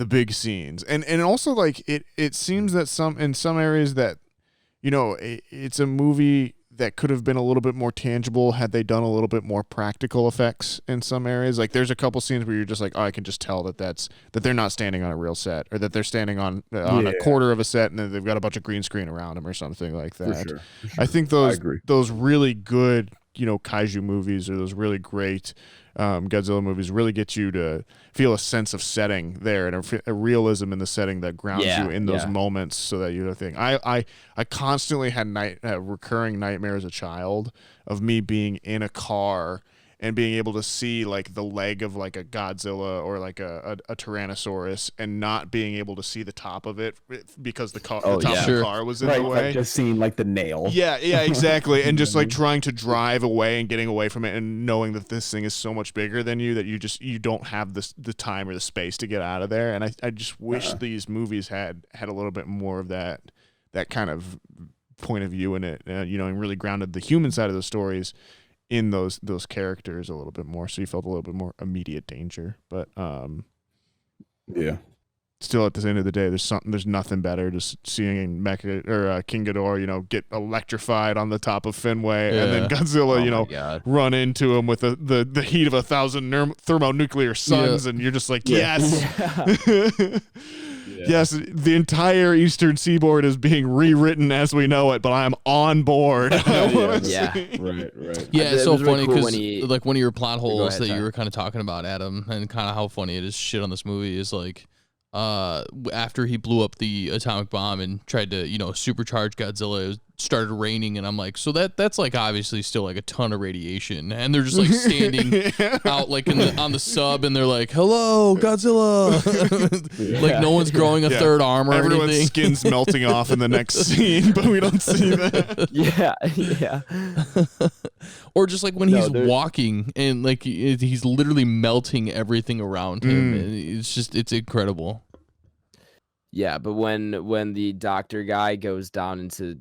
big scenes. And also like it seems that in some areas that it's a movie that could have been a little bit more tangible had they done a little bit more practical effects in some areas. Like there's a couple scenes where you're just like, oh, I can just tell that they're not standing on a real set, or that they're standing on a quarter of a set and then they've got a bunch of green screen around them or something like that. For sure. I think those really good, kaiju movies, or those really great Godzilla movies really get you to feel a sense of setting there and a realism in the setting that grounds you in those moments, so that you don't think. I constantly had recurring nightmare as a child of me being in a car and being able to see like the leg of like a Godzilla or like a Tyrannosaurus, and not being able to see the top of it because the top of the car was in the way. Like just seeing like the nail. Yeah, exactly. And just like trying to drive away and getting away from it, and knowing that this thing is so much bigger than you that you don't have the time or the space to get out of there. And I just wish these movies had a little bit more of that kind of point of view in it, and really grounded the human side of the stories in those characters a little bit more, so you felt a little bit more immediate danger. But still at the end of the day, there's nothing better just seeing King Ghidorah get electrified on the top of Fenway, and then Godzilla run into him with the heat of 1,000 thermonuclear suns, and you're just like, yes. Yes, the entire Eastern Seaboard is being rewritten as we know it, but I'm on board. Right. Yeah, it's so funny because like one of your plot holes that you were kind of talking about, Adam, and kind of how funny it is shit on this movie is like after he blew up the atomic bomb and tried to supercharge Godzilla, it started raining, and I'm like, so that's like obviously still like a ton of radiation, and they're just like standing out like on the sub, and they're like, hello Godzilla. Like no one's growing a third arm or everyone's anything. Skin's melting off in the next scene, but we don't see that. Or just like when he's walking and like he's literally melting everything around him. It's incredible. Yeah, but when the doctor guy goes down into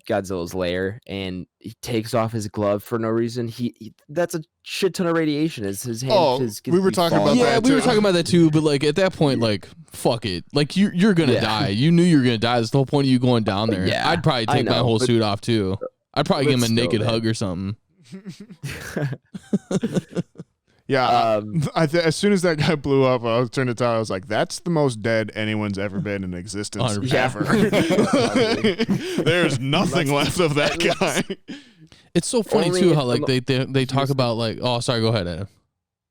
Godzilla's lair and he takes off his glove for no reason, he that's a shit ton of radiation. His hand. We were talking about that. Yeah, we were talking about that too. But like at that point, like fuck it, like you're gonna die. You knew you were gonna die. That's the whole point of you going down there. Yeah, I'd probably take my whole suit off too. I'd probably give him a naked hug or something. As soon as that guy blew up, I was turned to Tyler. I was like, "That's the most dead anyone's ever been in existence ever." There's nothing left of that guy. It's so funny too how like they talk about like, oh, sorry, go ahead, Adam.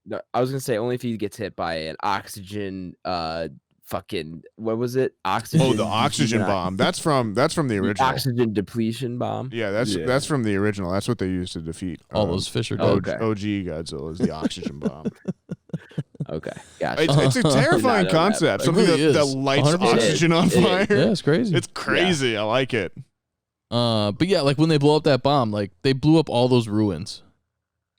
No, I was gonna say only if he gets hit by an oxygen fucking what was it? Oxygen. Oh, the oxygen bomb. That's from the original. Oxygen depletion bomb. Yeah, that's from the original. That's what they used to defeat all those fish are OG Godzilla is the oxygen bomb. Okay, gotcha. It's a terrifying concept. Something that lights oxygen on fire. Yeah, it's crazy. It's crazy. I like it. But yeah, like when they blow up that bomb, like they blew up all those ruins.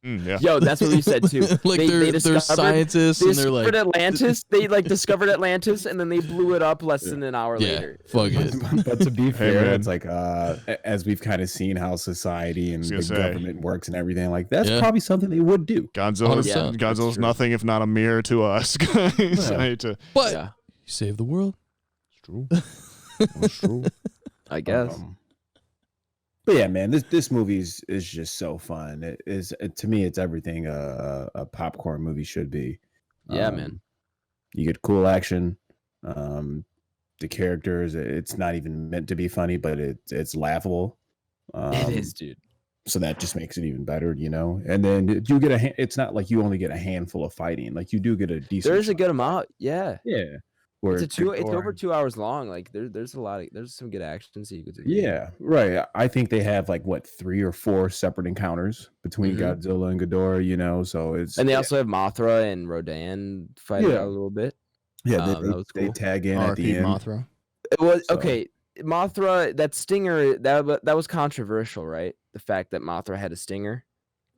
Yeah. Yo, that's what we said too. Like they're scientists and they're like Atlantis. They like discovered Atlantis and then they blew it up less than an hour later. Fuck it. But to be fair, man. it's like as we've kind of seen how society and the government works and everything, like that's probably something they would do. Godzilla's nothing if not a mirror to us, guys. But you save the world. It's true. It's true. I guess. But yeah, man, this movie is just so fun. To me, it's everything a popcorn movie should be. Yeah, man. You get cool action. The characters, it's not even meant to be funny, but it's laughable. It is, dude. So that just makes it even better, you know. And then you get it's not like you only get a handful of fighting. Like you do get a decent. There's a good amount. Yeah. Yeah. It's over 2 hours long. Like there's some good action sequences. Yeah, right. I think they have like 3 or 4 separate encounters between Godzilla and Ghidorah, you know. So and they also have Mothra and Rodan fight out a little bit. Yeah, that was cool. they tag in at the end. Mothra. It was okay. Mothra, that stinger that was controversial, right? The fact that Mothra had a stinger.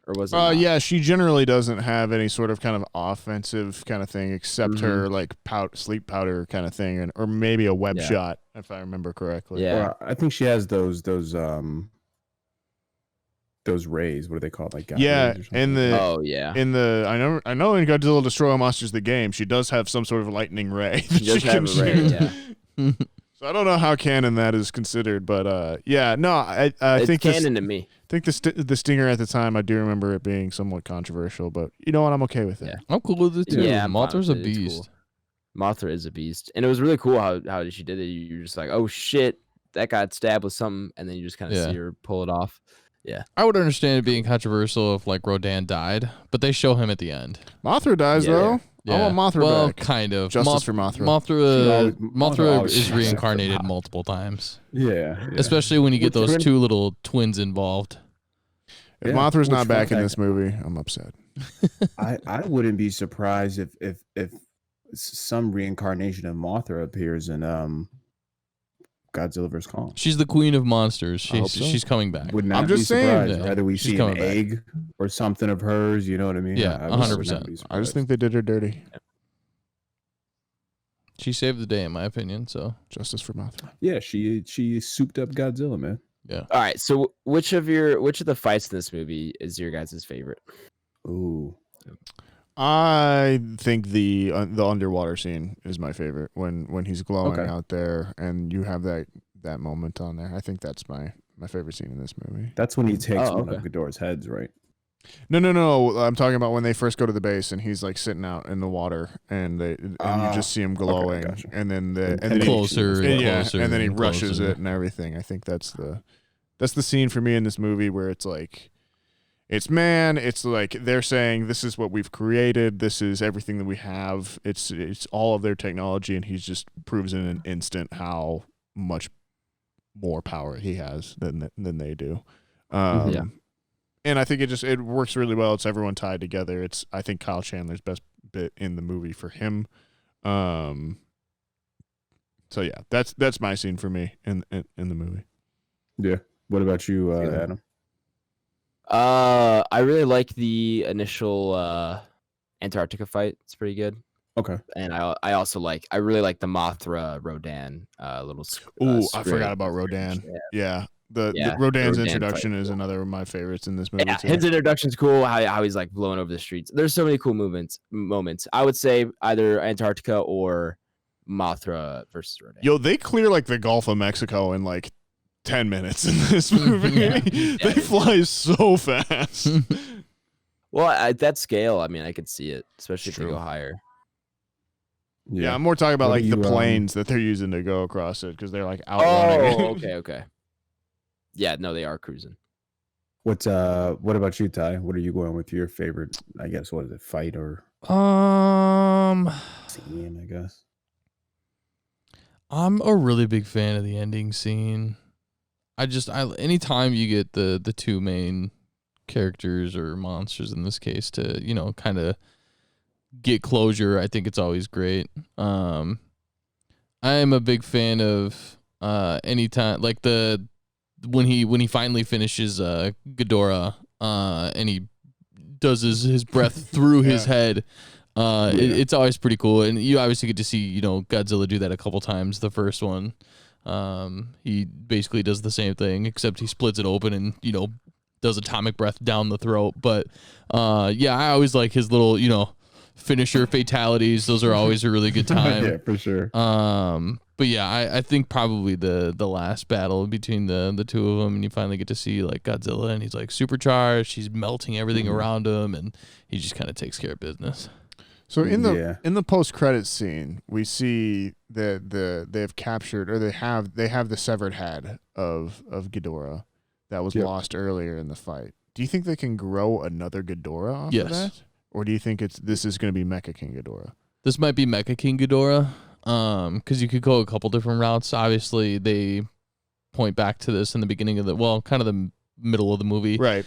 Or was it yeah, she generally doesn't have any sort of kind of offensive kind of thing except her like sleep powder kind of thing, or maybe a web shot, if I remember correctly. Yeah, well, I think she has those rays. What are they called? Like in the I know in Godzilla Destroy All Monsters the game, she does have some sort of lightning ray. She does have a ray, yeah. So I don't know how canon that is considered, but I it's think canon to me. I think the stinger at the time, I do remember it being somewhat controversial, but you know what? I'm okay with it. Yeah. I'm cool with it too. Yeah, Mothra's a beast. Cool. Mothra is a beast, and it was really cool how she did it. You're just like, oh shit, that got stabbed with something, and then you just kind of see her pull it off. Yeah, I would understand it being controversial if like Rodan died, but they show him at the end. Mothra dies though. Yeah. I want Mothra back. Kind of. Justice for Mothra. Mothra is reincarnated multiple times. Yeah. Especially when you get those 2 little twins involved. If Mothra's not back in this movie, I'm upset. I wouldn't be surprised if some reincarnation of Mothra appears in Godzilla vs. Kong. She's the queen of monsters. She's coming back. Would not I'm just be surprised saying. whether we see an egg or something of hers. You know what I mean? Yeah, 100%. I just think they did her dirty. She saved the day, in my opinion. So justice for Mothra. Yeah, she souped up Godzilla, man. Yeah. All right. So which of the fights in this movie is your guys' favorite? Ooh. I think the underwater scene is my favorite when he's glowing out there and you have that moment on there. I think that's my favorite scene in this movie. That's when he takes one of Ghidorah's heads, right? No. I'm talking about when they first go to the base and he's like sitting out in the water and you just see him glowing and then closer and then he rushes it and everything. I think that's the scene for me in this movie where it's like it's like they're saying this is what we've created, this is everything that we have, it's all of their technology, and he just proves in an instant how much more power he has than they do. And I think it works really well. It's everyone tied together. It's I think Kyle Chandler's best bit in the movie for him. So yeah, that's my scene for me in the movie. Yeah. What about you, Adam? I really like the initial Antarctica fight. It's pretty good. Okay. And I really like the Mothra Rodan little. I forgot about Rodan. Yeah. The Rodan's introduction is another of my favorites in this movie. Yeah, too. his introduction's cool. How he's like blowing over the streets. There's so many cool moments. I would say either Antarctica or Mothra versus Rodan. Yo, they clear like the Gulf of Mexico in like 10 minutes in this movie. They fly so fast. Well, at that scale, I mean, I could see it, especially if they go higher. Yeah, I'm more talking about like the planes that they're using to go across it because they're like outrunning. Oh, okay. Yeah, no, they are cruising. What about you, Ty? What are you going with your favorite? I guess what is it, fight or scene? I guess. I'm a really big fan of the ending scene. Anytime you get the 2 main characters or monsters in this case to kind of get closure, I think it's always great. I am a big fan of anytime like when he finally finishes Ghidorah and he does his breath through his head. It's always pretty cool, and you obviously get to see Godzilla do that a couple times. The first one, he basically does the same thing, except he splits it open and does atomic breath down the throat. But I always like his little finisher fatalities. Those are always a really good time. Yeah, for sure. But yeah, I think probably the last battle between the two of them, and you finally get to see like Godzilla, and he's like supercharged. He's melting everything around him, and he just kind of takes care of business. So in the post credits scene, we see that they have captured, or they have the severed head of Ghidorah that was lost earlier in the fight. Do you think they can grow another Ghidorah off of that? Or do you think this is going to be Mecha King Ghidorah? This might be Mecha King Ghidorah, because you could go a couple different routes. Obviously, they point back to this in the beginning of kind of the middle of the movie. Right.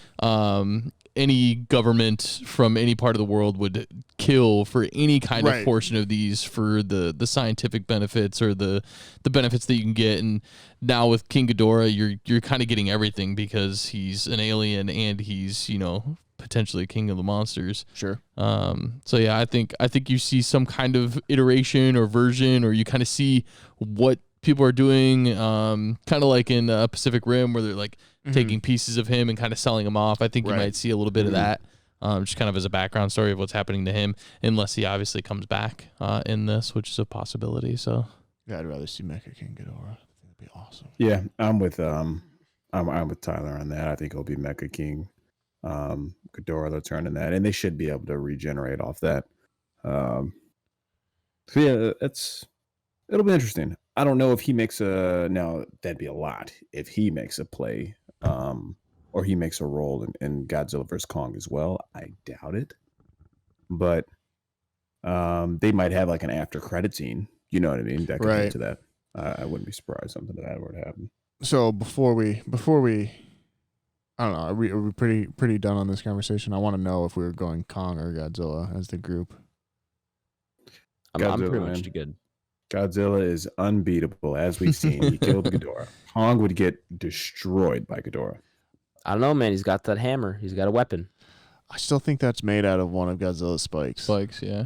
Any government from any part of the world would kill for any kind of portion of these for the scientific benefits or the benefits that you can get. And now with King Ghidorah, you're kind of getting everything because he's an alien and he's potentially king of the monsters. Sure. So yeah, I think you see some kind of iteration or version, or you kind of see what people are doing, kind of like in Pacific Rim, where they're like taking pieces of him and kind of selling them off. I think you might see a little bit of that, just kind of as a background story of what's happening to him, unless he obviously comes back in this, which is a possibility. So yeah, I'd rather see Mecha King Ghidorah. I think that'd be awesome. Yeah, I'm with Tyler on that. I think it'll be Mecha King Ghidorah that's turning that, and they should be able to regenerate off that. So yeah, it'll be interesting. I don't know if he makes now that'd be a lot if he makes a play, or he makes a role in Godzilla vs. Kong as well. I doubt it, but they might have like an after credit scene. You know what I mean? That could lead to that. I wouldn't be surprised something like that were to happen. So before we, I don't know. Are we pretty done on this conversation? I want to know if we were going Kong or Godzilla as the group. I'm pretty much good. Godzilla is unbeatable, as we've seen. He killed Ghidorah. Kong would get destroyed by Ghidorah. I don't know, man. He's got that hammer. He's got a weapon. I still think that's made out of one of Godzilla's spikes. Spikes, yeah.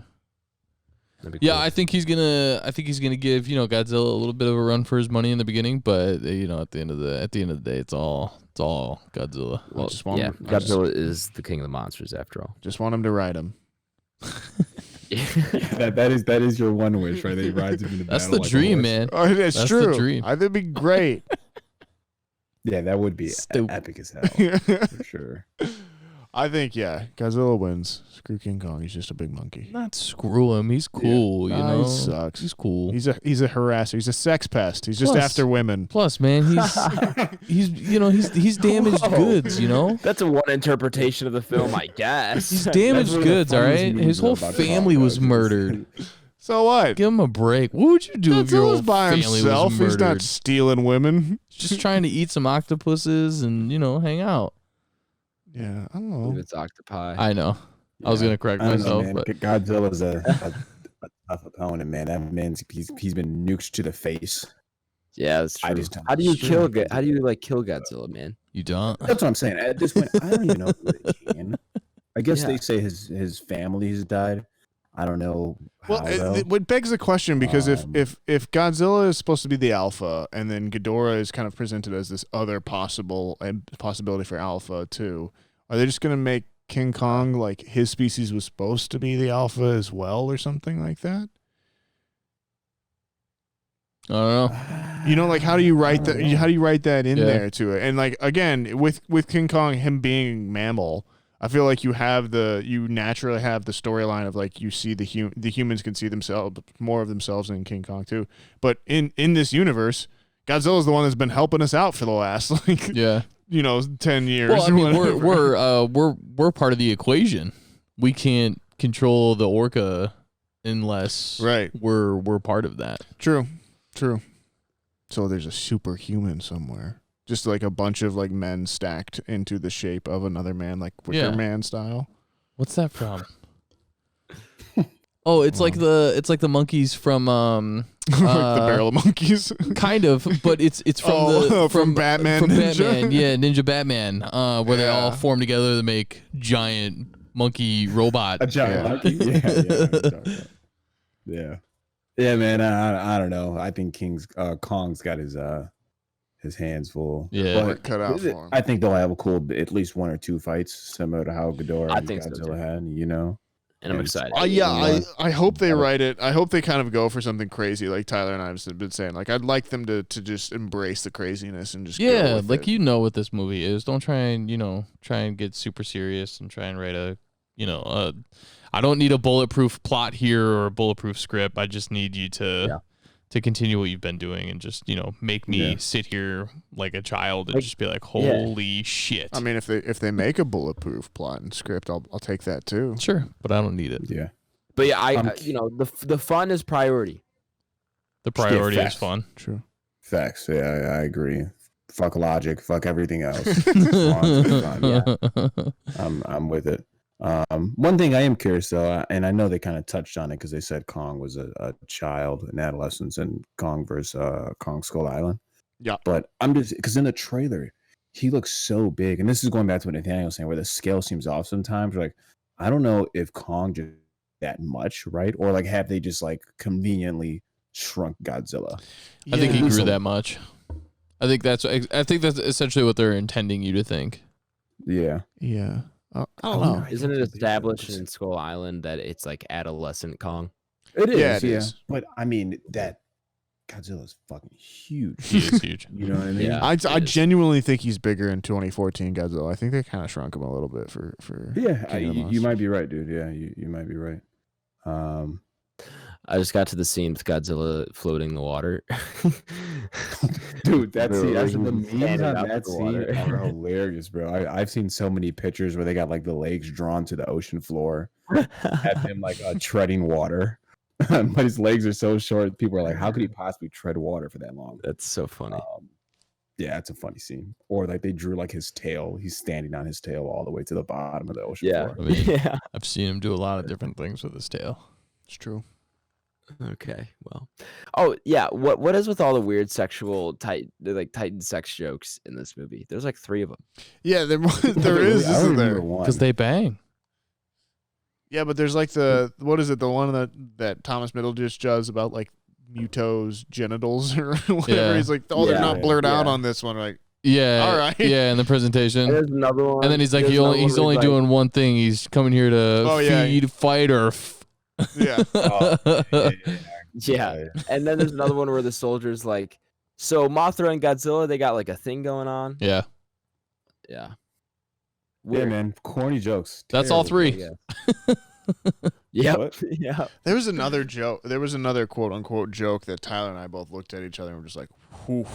Cool. I think he's gonna give Godzilla a little bit of a run for his money in the beginning, but at the end of the day, it's all Godzilla. Well, Godzilla is the king of the monsters after all. Just want him to ride him. that is your one wish, right? That he rides him in the That's battle the like dream, man. Oh, that's true. The dream. I think it'd be great. Yeah, that would be epic as hell for sure. I think Godzilla wins. Screw King Kong. He's just a big monkey. Not screw him. He's cool. He sucks. He's cool. He's a harasser. He's a sex pest. He's just after women. Plus, man, he's damaged goods. That's a one interpretation of the film, I guess. He's damaged goods. All right, his whole family was murdered. So what? Give him a break. What would you do if your whole by family himself? was murdered? He's not stealing women. Just trying to eat some octopuses and hang out. Yeah, I don't know. It's octopi. I know. Yeah. I was gonna correct myself, know, but Godzilla's a tough opponent, man. That man's he's been nuked to the face. Yeah, that's true. How do you kill Godzilla, man? You don't. That's what I'm saying. At this point, I don't even know if they can. I guess they say his family has died. I don't know. Well, it begs the question, because if Godzilla is supposed to be the alpha, and then Ghidorah is kind of presented as this other possibility for alpha too, are they just going to make King Kong like his species was supposed to be the alpha as well, or something like that? I don't know. Like how do you write that? How do you write that in there to it? And like again, with King Kong, him being mammal, I feel like you naturally have the storyline of like you see the humans can see more of themselves in King Kong too. But in this universe, Godzilla's the one that's been helping us out for the last 10 years. Well, I mean, we're part of the equation. We can't control the orca unless we're part of that. True. So there's a superhuman somewhere. Just like a bunch of like men stacked into the shape of another man, like Wicker Man style. What's that from? Oh, it's like the monkeys from like the barrel monkeys. Kind of, but it's from Batman. From Ninja. Batman, yeah, Ninja Batman, where they all form together to make giant monkey robot. A giant monkey. Yeah. Yeah, man. I don't know. I think Kong's got his hands full. Yeah. Work cut out for him. I think they'll have a cool, at least 1 or 2 fights, similar to how Ghidorah I and think so, Godzilla too. had. You know. And I'm excited. I hope they write it. I hope they kind of go for something crazy, like Tyler and I have been saying. Like, I'd like them to just embrace the craziness and just go with like it. you know what this movie is. Don't try and get super serious and try and write I don't need a bulletproof plot here or a bulletproof script. I just need you to continue what you've been doing and just make me sit here like a child and just be like, holy shit. I mean, if they make a bulletproof plot and script, I'll take that too. Sure, but I don't need it. Yeah. But yeah, the fun is priority. The priority is facts. fun. True. Facts. Yeah, I agree. Fuck logic. Fuck everything else. Fun. I'm with it. One thing I am curious though, and I know they kind of touched on it because they said Kong was a child in adolescence and Kong versus Kong Skull Island. Yeah. But I'm just because in the trailer he looks so big, and this is going back to what Nathaniel was saying, where the scale seems off sometimes. Like I don't know if Kong just that much, right? Or like have they just like conveniently shrunk Godzilla? I think he grew that much. I think that's essentially what they're intending you to think. Yeah. Yeah. I don't know. Isn't it established in Skull Island that it's like adolescent Kong? It is. Yeah, it is. But I mean that Godzilla's fucking huge. He is huge. You know what I mean? Yeah. I genuinely think he's bigger in 2014 Godzilla. I think they kind of shrunk him a little bit for Yeah, King of the you might Monsters. be right, dude. Yeah, you might be right. I just got to the scene with Godzilla floating in the water. Dude, that's Bro, the like, memes standing on up that the scene water. are hilarious, bro. I've seen so many pictures where they got like the legs drawn to the ocean floor, have him like treading water, but his legs are so short. People are like, "How could he possibly tread water for that long?" That's so funny. Yeah, it's a funny scene. Or like they drew like his tail. He's standing on his tail all the way to the bottom of the ocean Yeah. floor. I mean, Yeah. I've seen him do a lot of different things with his tail. It's true. Okay. Well. Oh yeah. What is with all the weird sexual Titan sex jokes in this movie? There's like 3 of them. Yeah, there is, I don't isn't remember there? one. Because they bang. Yeah, but there's like the the one that Thomas Middleditch does about like Muto's genitals or whatever. Yeah. He's like, they're Yeah, not blurred out yeah. on this one. Like, Yeah. All right. Yeah, in the presentation. There's another one. And then he's like, There's another he's one only where doing one thing. He's coming here to yeah. feed, fight, or. yeah. Yeah. And then there's another one where the soldier's like, so Mothra and Godzilla, they got like a thing going on. Yeah. Yeah. Yeah, Weird. man, corny jokes. That's all Terrible. 3. Yeah. Yep. What? Yeah. There was another joke. There was another quote unquote joke that Tyler and I both looked at each other and were just like, whew.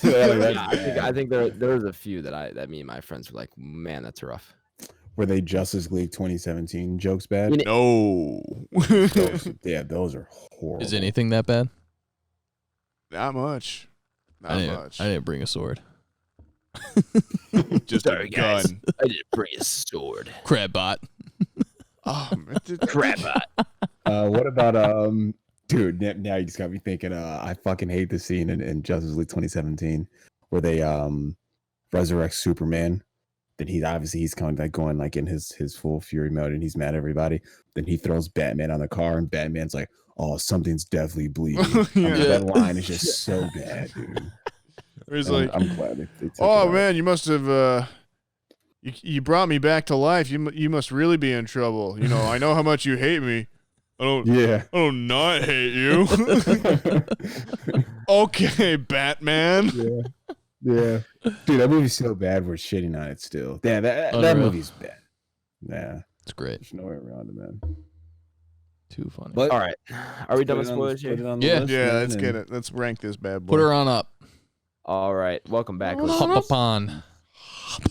Yeah, I think there was a few that me and my friends were like, man, that's rough. Were they Justice League 2017 jokes bad? No. Those are horrible. Is anything that bad? Not much. Not I much. didn't bring a sword. Just Sorry, a guys. gun. I didn't bring a sword. Crabbot. Oh, man. Crap. What about dude? Now you just got me thinking. I fucking hate the scene in Justice League 2017 where they resurrect Superman. Then he's kind of like going like in his full fury mode and he's mad at everybody. Then he throws Batman on the car and Batman's like, "Oh, something's definitely bleeding." Yeah. That line is just so bad, dude. He's And like, I'm glad they took it oh out. man, you must have you brought me back to life. You must really be in trouble. You know, I know how much you hate me. I don't not hate you. Okay, Batman. Yeah. Dude, that movie's so bad we're shitting on it still. Yeah, that Unreal. movie's bad. Yeah. It's great. There's no way around it, man. Too funny. But All right. Are we done with spoilers Put it here? on the Yeah. list, Yeah, man, let's and- get it. Let's rank this bad boy. Put her on up. All right. Welcome back. Hop upon.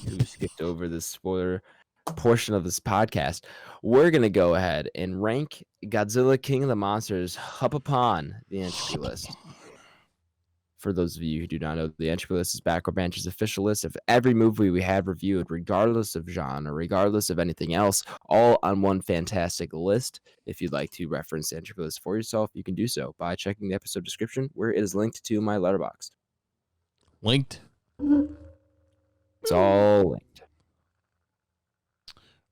We skipped over the spoiler portion of this podcast. We're going to go ahead and rank Godzilla King of the Monsters up upon the entropy list. For those of you who do not know, the entropy list is Back Row Banter's official list of every movie we have reviewed, regardless of genre, regardless of anything else, all on one fantastic list. If you'd like to reference the entropy list for yourself, you can do so by checking the episode description, where it is linked to my Letterboxd. Linked. It's all linked.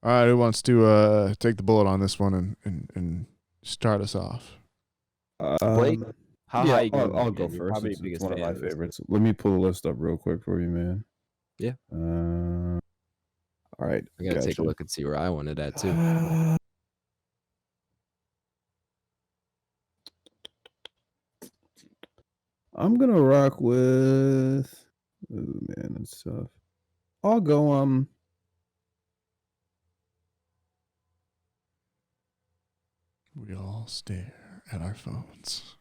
All right, who wants to take the bullet on this one and start us off? Blake, how high you I'll going, go man? You're first. probably It's the biggest one of fan my of this. favorites. Let me pull the list up real quick for you, man. Yeah. All right. I gotta take a look and see where I wanted at too. I'm gonna rock with. Oh man, that's tough. I'll go. We all stare at our phones.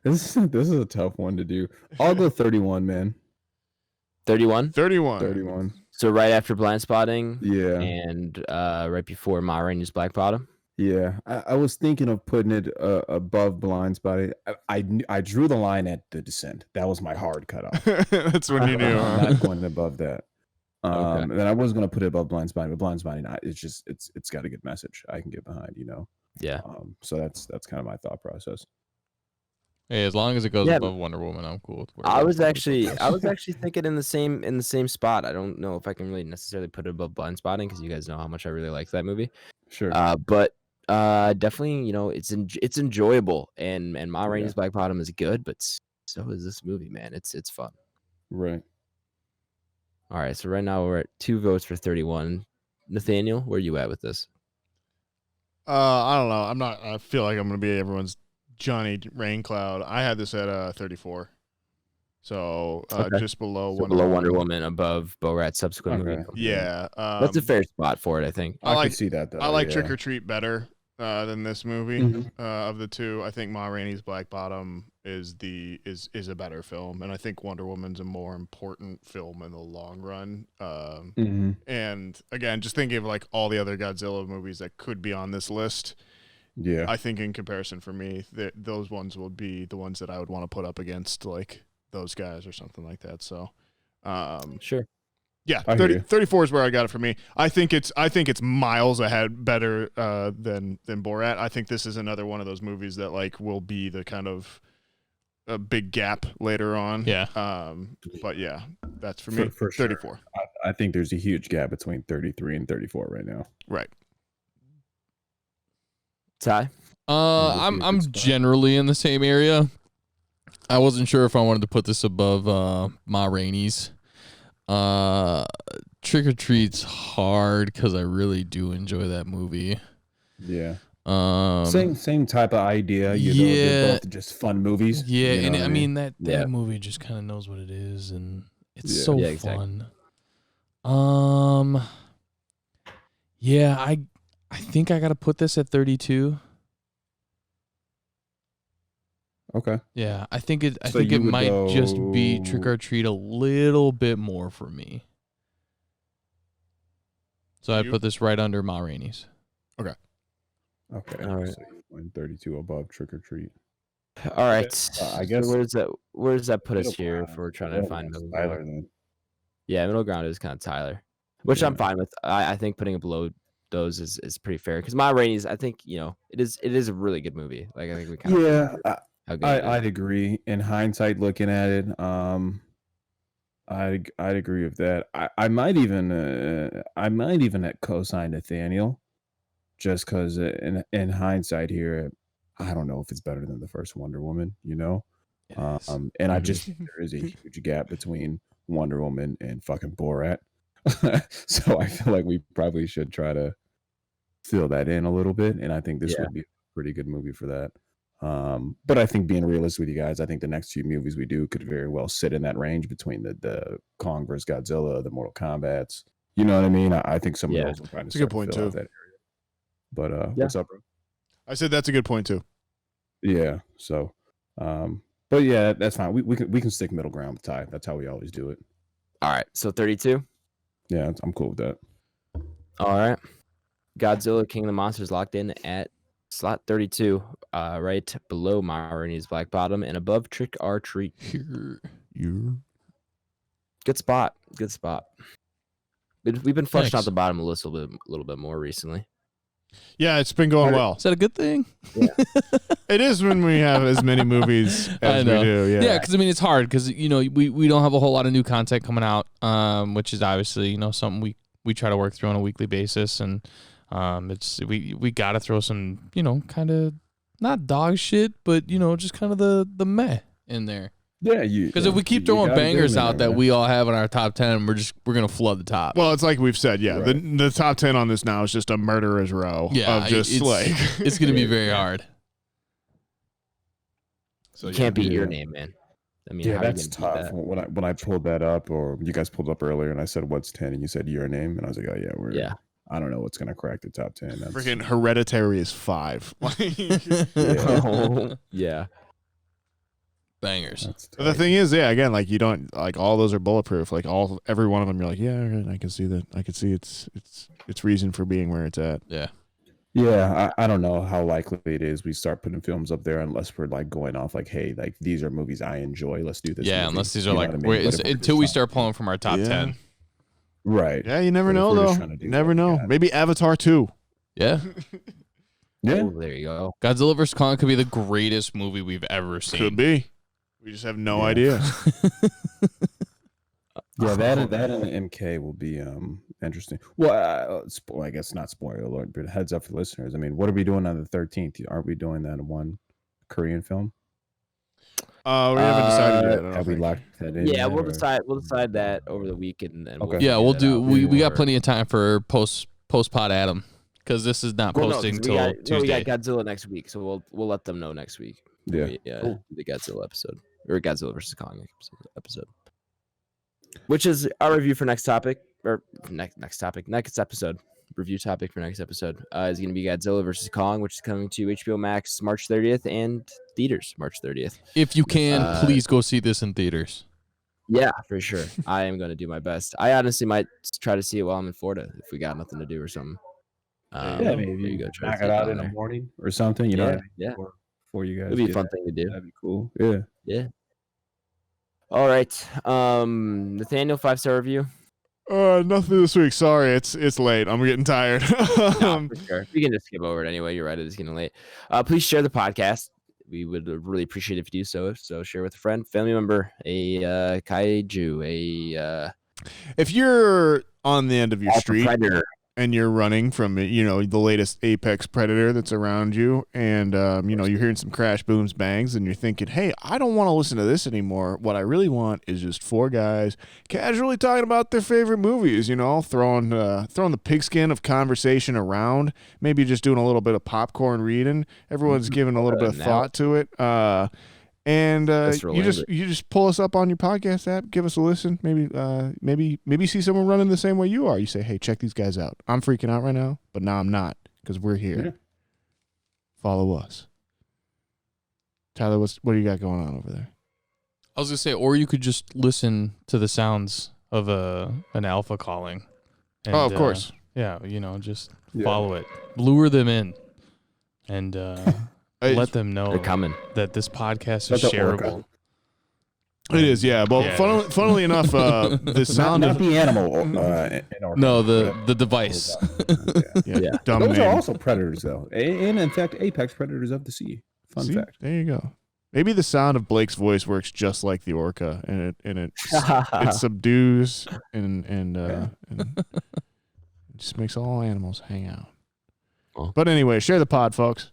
This is a tough one to do. I'll go 31, man. 31. 31. So right after Blind Spotting. Yeah. And right before Ma Rainey's Black Bottom. Yeah, I was thinking of putting it above Blind Spotting. I drew the line at The Descent. That was my hard cutoff. That's when you knew. I'm not going above that. Okay. And then I was going to put it above Blind Spotting, but Blind Spotting, it's got a good message I can get behind, you know. Yeah. So that's kind of my thought process. Hey, as long as it goes Yeah, above Wonder Woman, I'm cool with where I it was goes. actually thinking in the same spot. I don't know if I can really necessarily put it above Blind Spotting because you guys know how much I really like that movie. Sure. But definitely, you know, it's enjoyable, and Ma Rainey's Black Bottom is good, but so is this movie, man. It's fun. Right. All right, so right now we're at 2 votes for 31. Nathaniel, where you at with this? I don't know. I feel like I'm gonna be everyone's Johnny Raincloud. I had this at 34. So Okay. just below Wonder Woman, above Borat's subsequent movie. Yeah. That's a fair spot for it, I think. I can see that though. I like yeah. Trick or Treat better than this movie. Mhm. Of the two, I think Ma Rainey's Black Bottom is a better film, and I think Wonder Woman's a more important film in the long run. And again, just thinking of like all the other Godzilla movies that could be on this list. Yeah. I think in comparison for me, those ones would be the ones that I would want to put up against like those guys or something like that. So, Sure. yeah, I hear you. 34 is where I got it for me. I think it's miles ahead better than Borat. I think this is another one of those movies that like will be the kind of a big gap later on. Yeah. But yeah, that's for me. For sure. 34. I think there's a huge gap between 33 and 34 right now. Right. Ty? I'm generally in the same area. I wasn't sure if I wanted to put this above Ma Rainey's. Trick or Treat's hard because I really do enjoy that movie. Yeah. Same type of idea. You know, they're both just fun movies. Yeah, you know and what I mean that Yeah. movie just kind of knows what it is, and it's Yeah. so Yeah, exactly. fun. Yeah, I think I gotta put this at 32. Okay. Yeah, I think it So you would might just be go- Trick or Treat a little bit more for me. So I'd You? put this right under Ma Rainey's. Okay. All right. So you went 32 above Trick or Treat. All right. I So guess where does that put us middle here ground. if we're trying to Middle find ground's middle Tyler ground? then. Yeah, middle ground is kind of Tyler, which I'm Yeah. fine with. I think putting it below those is pretty fair because Ma Rainey's, I think, you know, it is a really good movie. Like I think we kind of how good it is. I'd agree. In hindsight, looking at it, I'd agree with that. I might even co-sign Nathaniel, just because in hindsight here, I don't know if it's better than the first Wonder Woman, you know. And I just think there is a huge gap between Wonder Woman and fucking Borat. So I feel like we probably should try to fill that in a little bit, and I think this would be a pretty good movie for that. But I think being realistic with you guys, I think the next few movies we do could very well sit in that range between the Kong vs. Godzilla, the Mortal Kombats. You know what I mean? I think some of those will try to That's a good point, fill out too. that area. But what's up, bro? I said that's a good point too. Yeah. So, but yeah, that's fine. We can stick middle ground with Ty. That's how we always do it. All right, so 32. Yeah, I'm cool with that. All right, Godzilla King of the Monsters locked in at slot 32, right below Ma Rainey's Black Bottom and above Trick or Treat. Good spot. Good spot. We've been fleshing out Thanks. the bottom a little bit more recently. Yeah, it's been going well. Is that a good thing? It is when we have as many movies as we do. Yeah, because I mean it's hard because you know we don't have a whole lot of new content coming out, which is obviously something we we try to work through on a weekly basis, and we got to throw some, kind of not dog shit, but just kind of the meh in there. Yeah, because if we keep throwing bangers out that we all have in our top 10, we're gonna flood the top. Well, it's like we've said, the top 10 on this now is just a murderer's row of just it's gonna be very hard. So you can't beat your name, man. I mean, that's tough. When I pulled that up, or you guys pulled up earlier, and I said what's 10, and you said your name, and I was like, oh yeah, I don't know what's gonna crack the top 10. Freaking Hereditary is 5. Yeah. Bangers. But the thing is, again, like you don't like all those are bulletproof. Like every one of them, you're like, yeah, I can see that. I can see its reason for being where it's at. Yeah. Yeah, I don't know how likely it is we start putting films up there unless we're like going off like, hey, like these are movies I enjoy. Let's do this. Yeah, movie. unless these are like until we start pulling from our top 10. Right. Yeah, you never know though. You never know. Maybe Avatar 2. Yeah. Yeah. Oh, there you go. Godzilla vs. Kong could be the greatest movie we've ever seen. Could be. We just have no idea. Yeah, that and the MK will be interesting. Well, I guess not spoiler alert, but heads up for listeners. I mean, what are we doing on the 13th? Aren't we doing that one Korean film? We haven't decided yet. Have we locked that in? Yeah, we'll decide that over the weekend. And okay. Yeah, we'll do. We got plenty of time for post pod Adam, because this is not posting till Tuesday. We got Godzilla next week, so we'll let them know next week. Yeah, cool. The Godzilla episode or Godzilla vs. Kong episode, which is our review for next episode. Review topic for next episode is going to be Godzilla vs. Kong, which is coming to HBO Max March 30th and theaters March 30th. If you can, please go see this in theaters. Yeah, for sure. I am going to do my best. I honestly might try to see it while I'm in Florida if we got nothing to do or something. Maybe you go knock it out in the morning or something. You know, for you guys. It'd be a fun thing to do. That'd be cool. Yeah. All right. Nathaniel, 5-star review. Nothing this week. Sorry, it's late. I'm getting tired. For sure. We can just skip over it anyway. You're right. It is getting late. Please share the podcast. We would really appreciate it if you do so. So share with a friend, family member, a kaiju, if you're on the end of your street predator, and you're running from the latest apex predator that's around you, and you're hearing some crash, booms, bangs, and you're thinking, hey, I don't want to listen to this anymore. What I really want is just 4 guys casually talking about their favorite movies, throwing the pigskin of conversation around, maybe just doing a little bit of popcorn reading. Everyone's giving a little bit of thought to it. And you just pull us up on your podcast app, give us a listen. Maybe see someone running the same way you are. You say, hey, check these guys out. I'm freaking out right now, but now I'm not because we're here. Yeah. Follow us. Tyler, what do you got going on over there? I was gonna say, or you could just listen to the sounds of an alpha calling. And, of course. Just follow it, lure them in, and let them know that this podcast is shareable. It is, yeah. Well, funnily enough, the sound not the animal. No, the device. Dumb Those name. are also predators, though, and in fact, apex predators of the sea. Fun fact. There you go. Maybe the sound of Blake's voice works just like the orca, and it subdues and just makes all animals hang out. Cool. But anyway, share the pod, folks.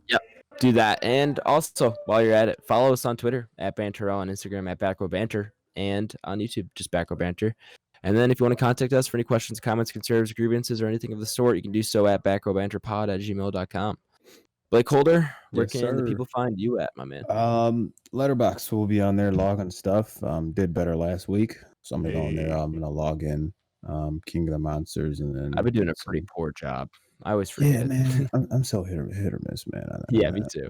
Yep. Do that. And also, while you're at it, follow us on Twitter at Banter, on Instagram at Back Row Banter, and on YouTube, just Back Row Banter. And then if you want to contact us for any questions, comments, concerns, grievances, or anything of the sort, you can do so at backrowbanterpod@gmail.com. BlakeHolder, where can the people find you at, my man? Letterboxd will be on there logging stuff. Did better last week. So I'm going to go on there. I'm going to log in King of the Monsters. And then I've been doing a pretty poor job. I always forget. Yeah, man. I'm so hit or miss, man. Yeah, me too.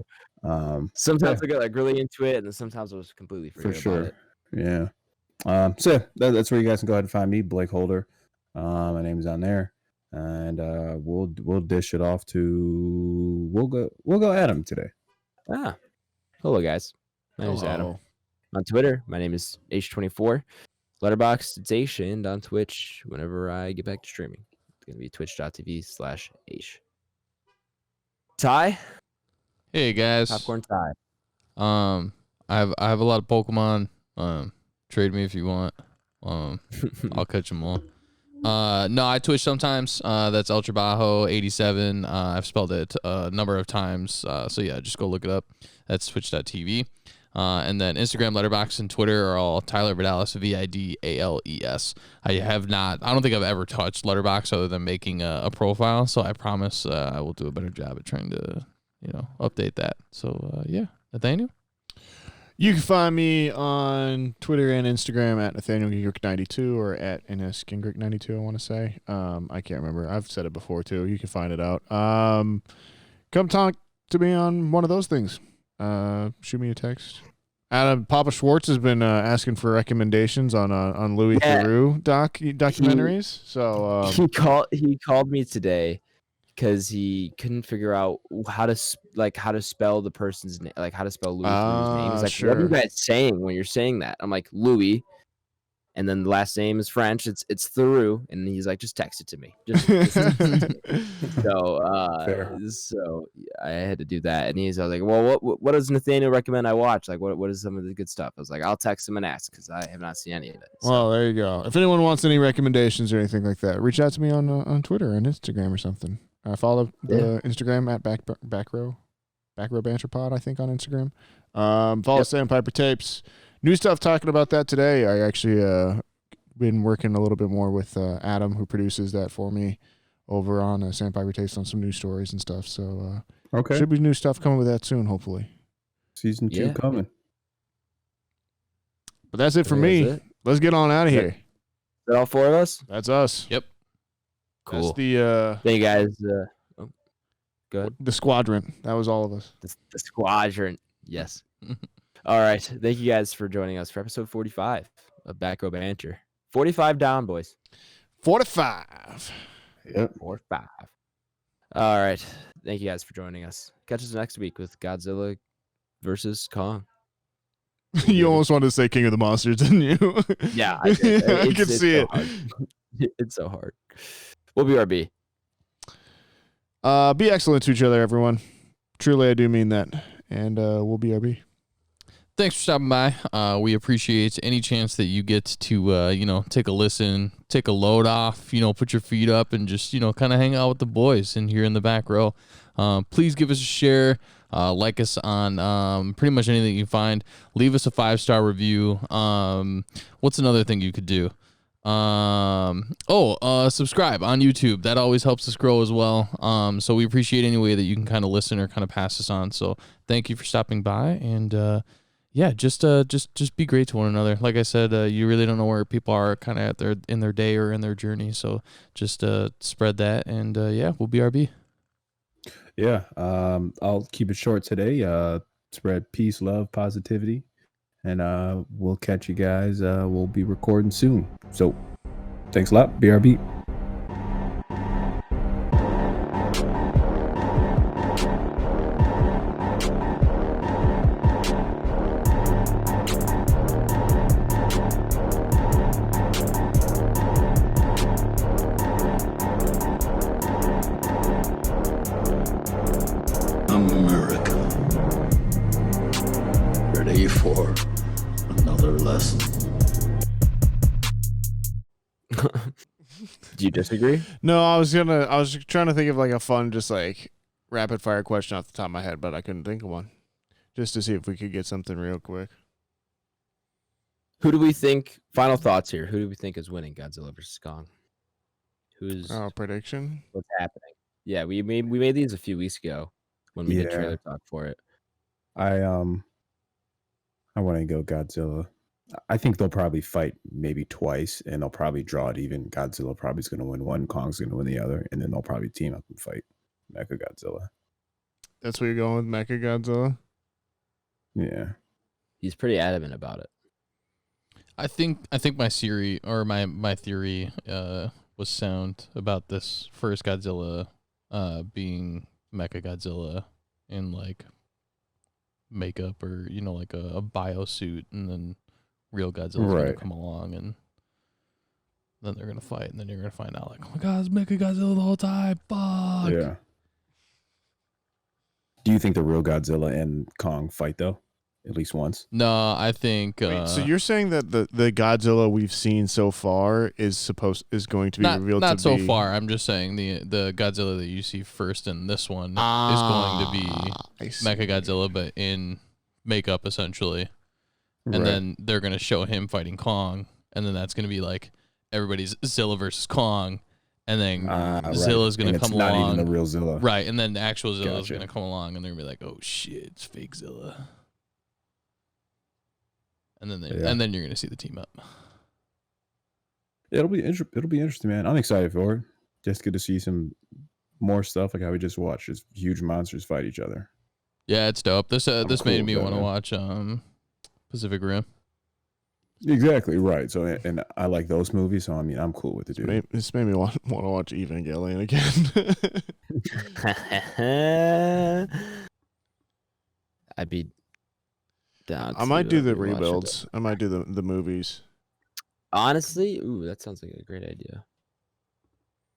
Sometimes I get like really into it, and then sometimes I was completely forget about it. Yeah. So that's where you guys can go ahead and find me, BlakeHolder. My name is on there, and we'll dish it off to we'll go Adam today. Hello guys. My name is Adam. On Twitter, my name is H24. Letterboxd, it's H, and on Twitch whenever I get back to streaming. Gonna be twitch.tv/H. Ty, hey guys, Popcorn Ty. I have a lot of Pokemon. Trade me if you want. I'll catch them all. No, I Twitch sometimes. That's Ultra Bajo 87. I've spelled it a number of times. So yeah, just go look it up. That's twitch.tv. And then Instagram, Letterboxd, and Twitter are all Tyler Vidalis, Vidales. I don't think I've ever touched Letterboxd other than making a profile. So I promise I will do a better job at trying to, update that. So yeah, Nathaniel? You can find me on Twitter and Instagram at NathanielGingrich92 or at NSGingrich92, I want to say. I can't remember. I've said it before, too. You can find it out. Come talk to me on one of those things. Shoot me a text. Papa Schwartz has been asking for recommendations on Louis Theroux documentaries. He called me today because he couldn't figure out how to spell the person's name, like how to spell Louis Theroux's name. He's like, sure. "What are you guys saying when you're saying that?" I'm like, "Louis," and then the last name is French. It's Theroux, and he's like, "Just text it to me." So I had to do that, and I was like, "Well, what does Nathaniel recommend I watch? Like, what is some of the good stuff?" I was like, "I'll text him and ask because I have not seen any of it." So. Well, there you go. If anyone wants any recommendations or anything like that, reach out to me on Twitter and Instagram or something. Follow the Instagram at Back Row Banter Pod, I think, on Instagram. Follow Sandpiper Tapes. New stuff talking about that today. I actually been working a little bit more with Adam, who produces that for me over on Sandpiper Tapes on some news stories and stuff. So should be new stuff coming with that soon, hopefully. Season 2 coming. But that's it for me. Let's get on out of here. Is that all 4 of us? That's us. Yep. Cool. That's the thank you guys. Go ahead. The squadron. That was all of us. The squadron. Yes. All right. Thank you guys for joining us for episode 45 of Back Row Banter. 45 down, boys. 45. Yep. 45. All right. Thank you guys for joining us. Catch us next week with Godzilla versus Kong. You almost wanted to say King of the Monsters, didn't you? Yeah, I did. I can see it. It's so hard. We'll be RB. Be excellent to each other, everyone. Truly, I do mean that. And we'll be RB. Thanks for stopping by. We appreciate any chance that you get to, take a listen, take a load off, put your feet up and just, kind of hang out with the boys in here in the back row. Please give us a share. Like us on pretty much anything you find. Leave us a 5-star review. What's another thing you could do? Subscribe on YouTube. That always helps us grow as well. So we appreciate any way that you can kind of listen or kind of pass us on. So thank you for stopping by. And just be great to one another. Like I said, you really don't know where people are kind of in their day or in their journey. So just spread that. And we'll be RB. Yeah. I'll keep it short today. Spread peace, love, positivity. And we'll catch you guys. We'll be recording soon. So thanks a lot. BRB. America. Ready for another lesson. Do you disagree? No, I was trying to think of like a fun, just like rapid fire question off the top of my head, but I couldn't think of one. Just to see if we could get something real quick. Who do we think? Final thoughts here. Who do we think is winning Godzilla versus Kong? Who's prediction? what's happening? Yeah, we made these a few weeks ago when we did trailer talk for it. I want to go Godzilla. I think they'll probably fight maybe twice, and they'll probably draw it even. Godzilla probably is going to win one, Kong's going to win the other, and then they'll probably team up and fight Mechagodzilla. That's what you're going with, Mechagodzilla? Yeah. He's pretty adamant about it. I think my theory was sound about this first Godzilla being Mechagodzilla in like makeup or like a biosuit, and then real Godzilla's gonna come along, and then they're gonna fight, and then you're gonna find out like, oh my god, it's Mechagodzilla the whole time. Fuck. Yeah. Do you think the real Godzilla and Kong fight though at least once. No, I think. Wait, so you're saying that the Godzilla we've seen so far is going to be revealed not to so be... far. I'm just saying the Godzilla that you see first in this one is going to be Mechagodzilla, but in makeup essentially. And then they're gonna show him fighting Kong, and then that's gonna be like everybody's Zilla versus Kong, and then Zilla's gonna come along. Not even the real Zilla, right? And then the actual Zilla's gonna come along, and they're gonna be like, "Oh shit, it's fake Zilla." And then and then you're gonna see the team up. It'll be interesting, man. I'm excited for it. Just good to see some more stuff like how we just watched just huge monsters fight each other. Yeah, it's dope. This cool made me with want to that, watch Pacific Rim. Exactly right. So, and I like those movies, so I mean, I'm cool with it, dude. This made me want to watch Evangelion again. I'd be down. I might do the rebuilds. I might do the movies. Honestly, ooh, that sounds like a great idea.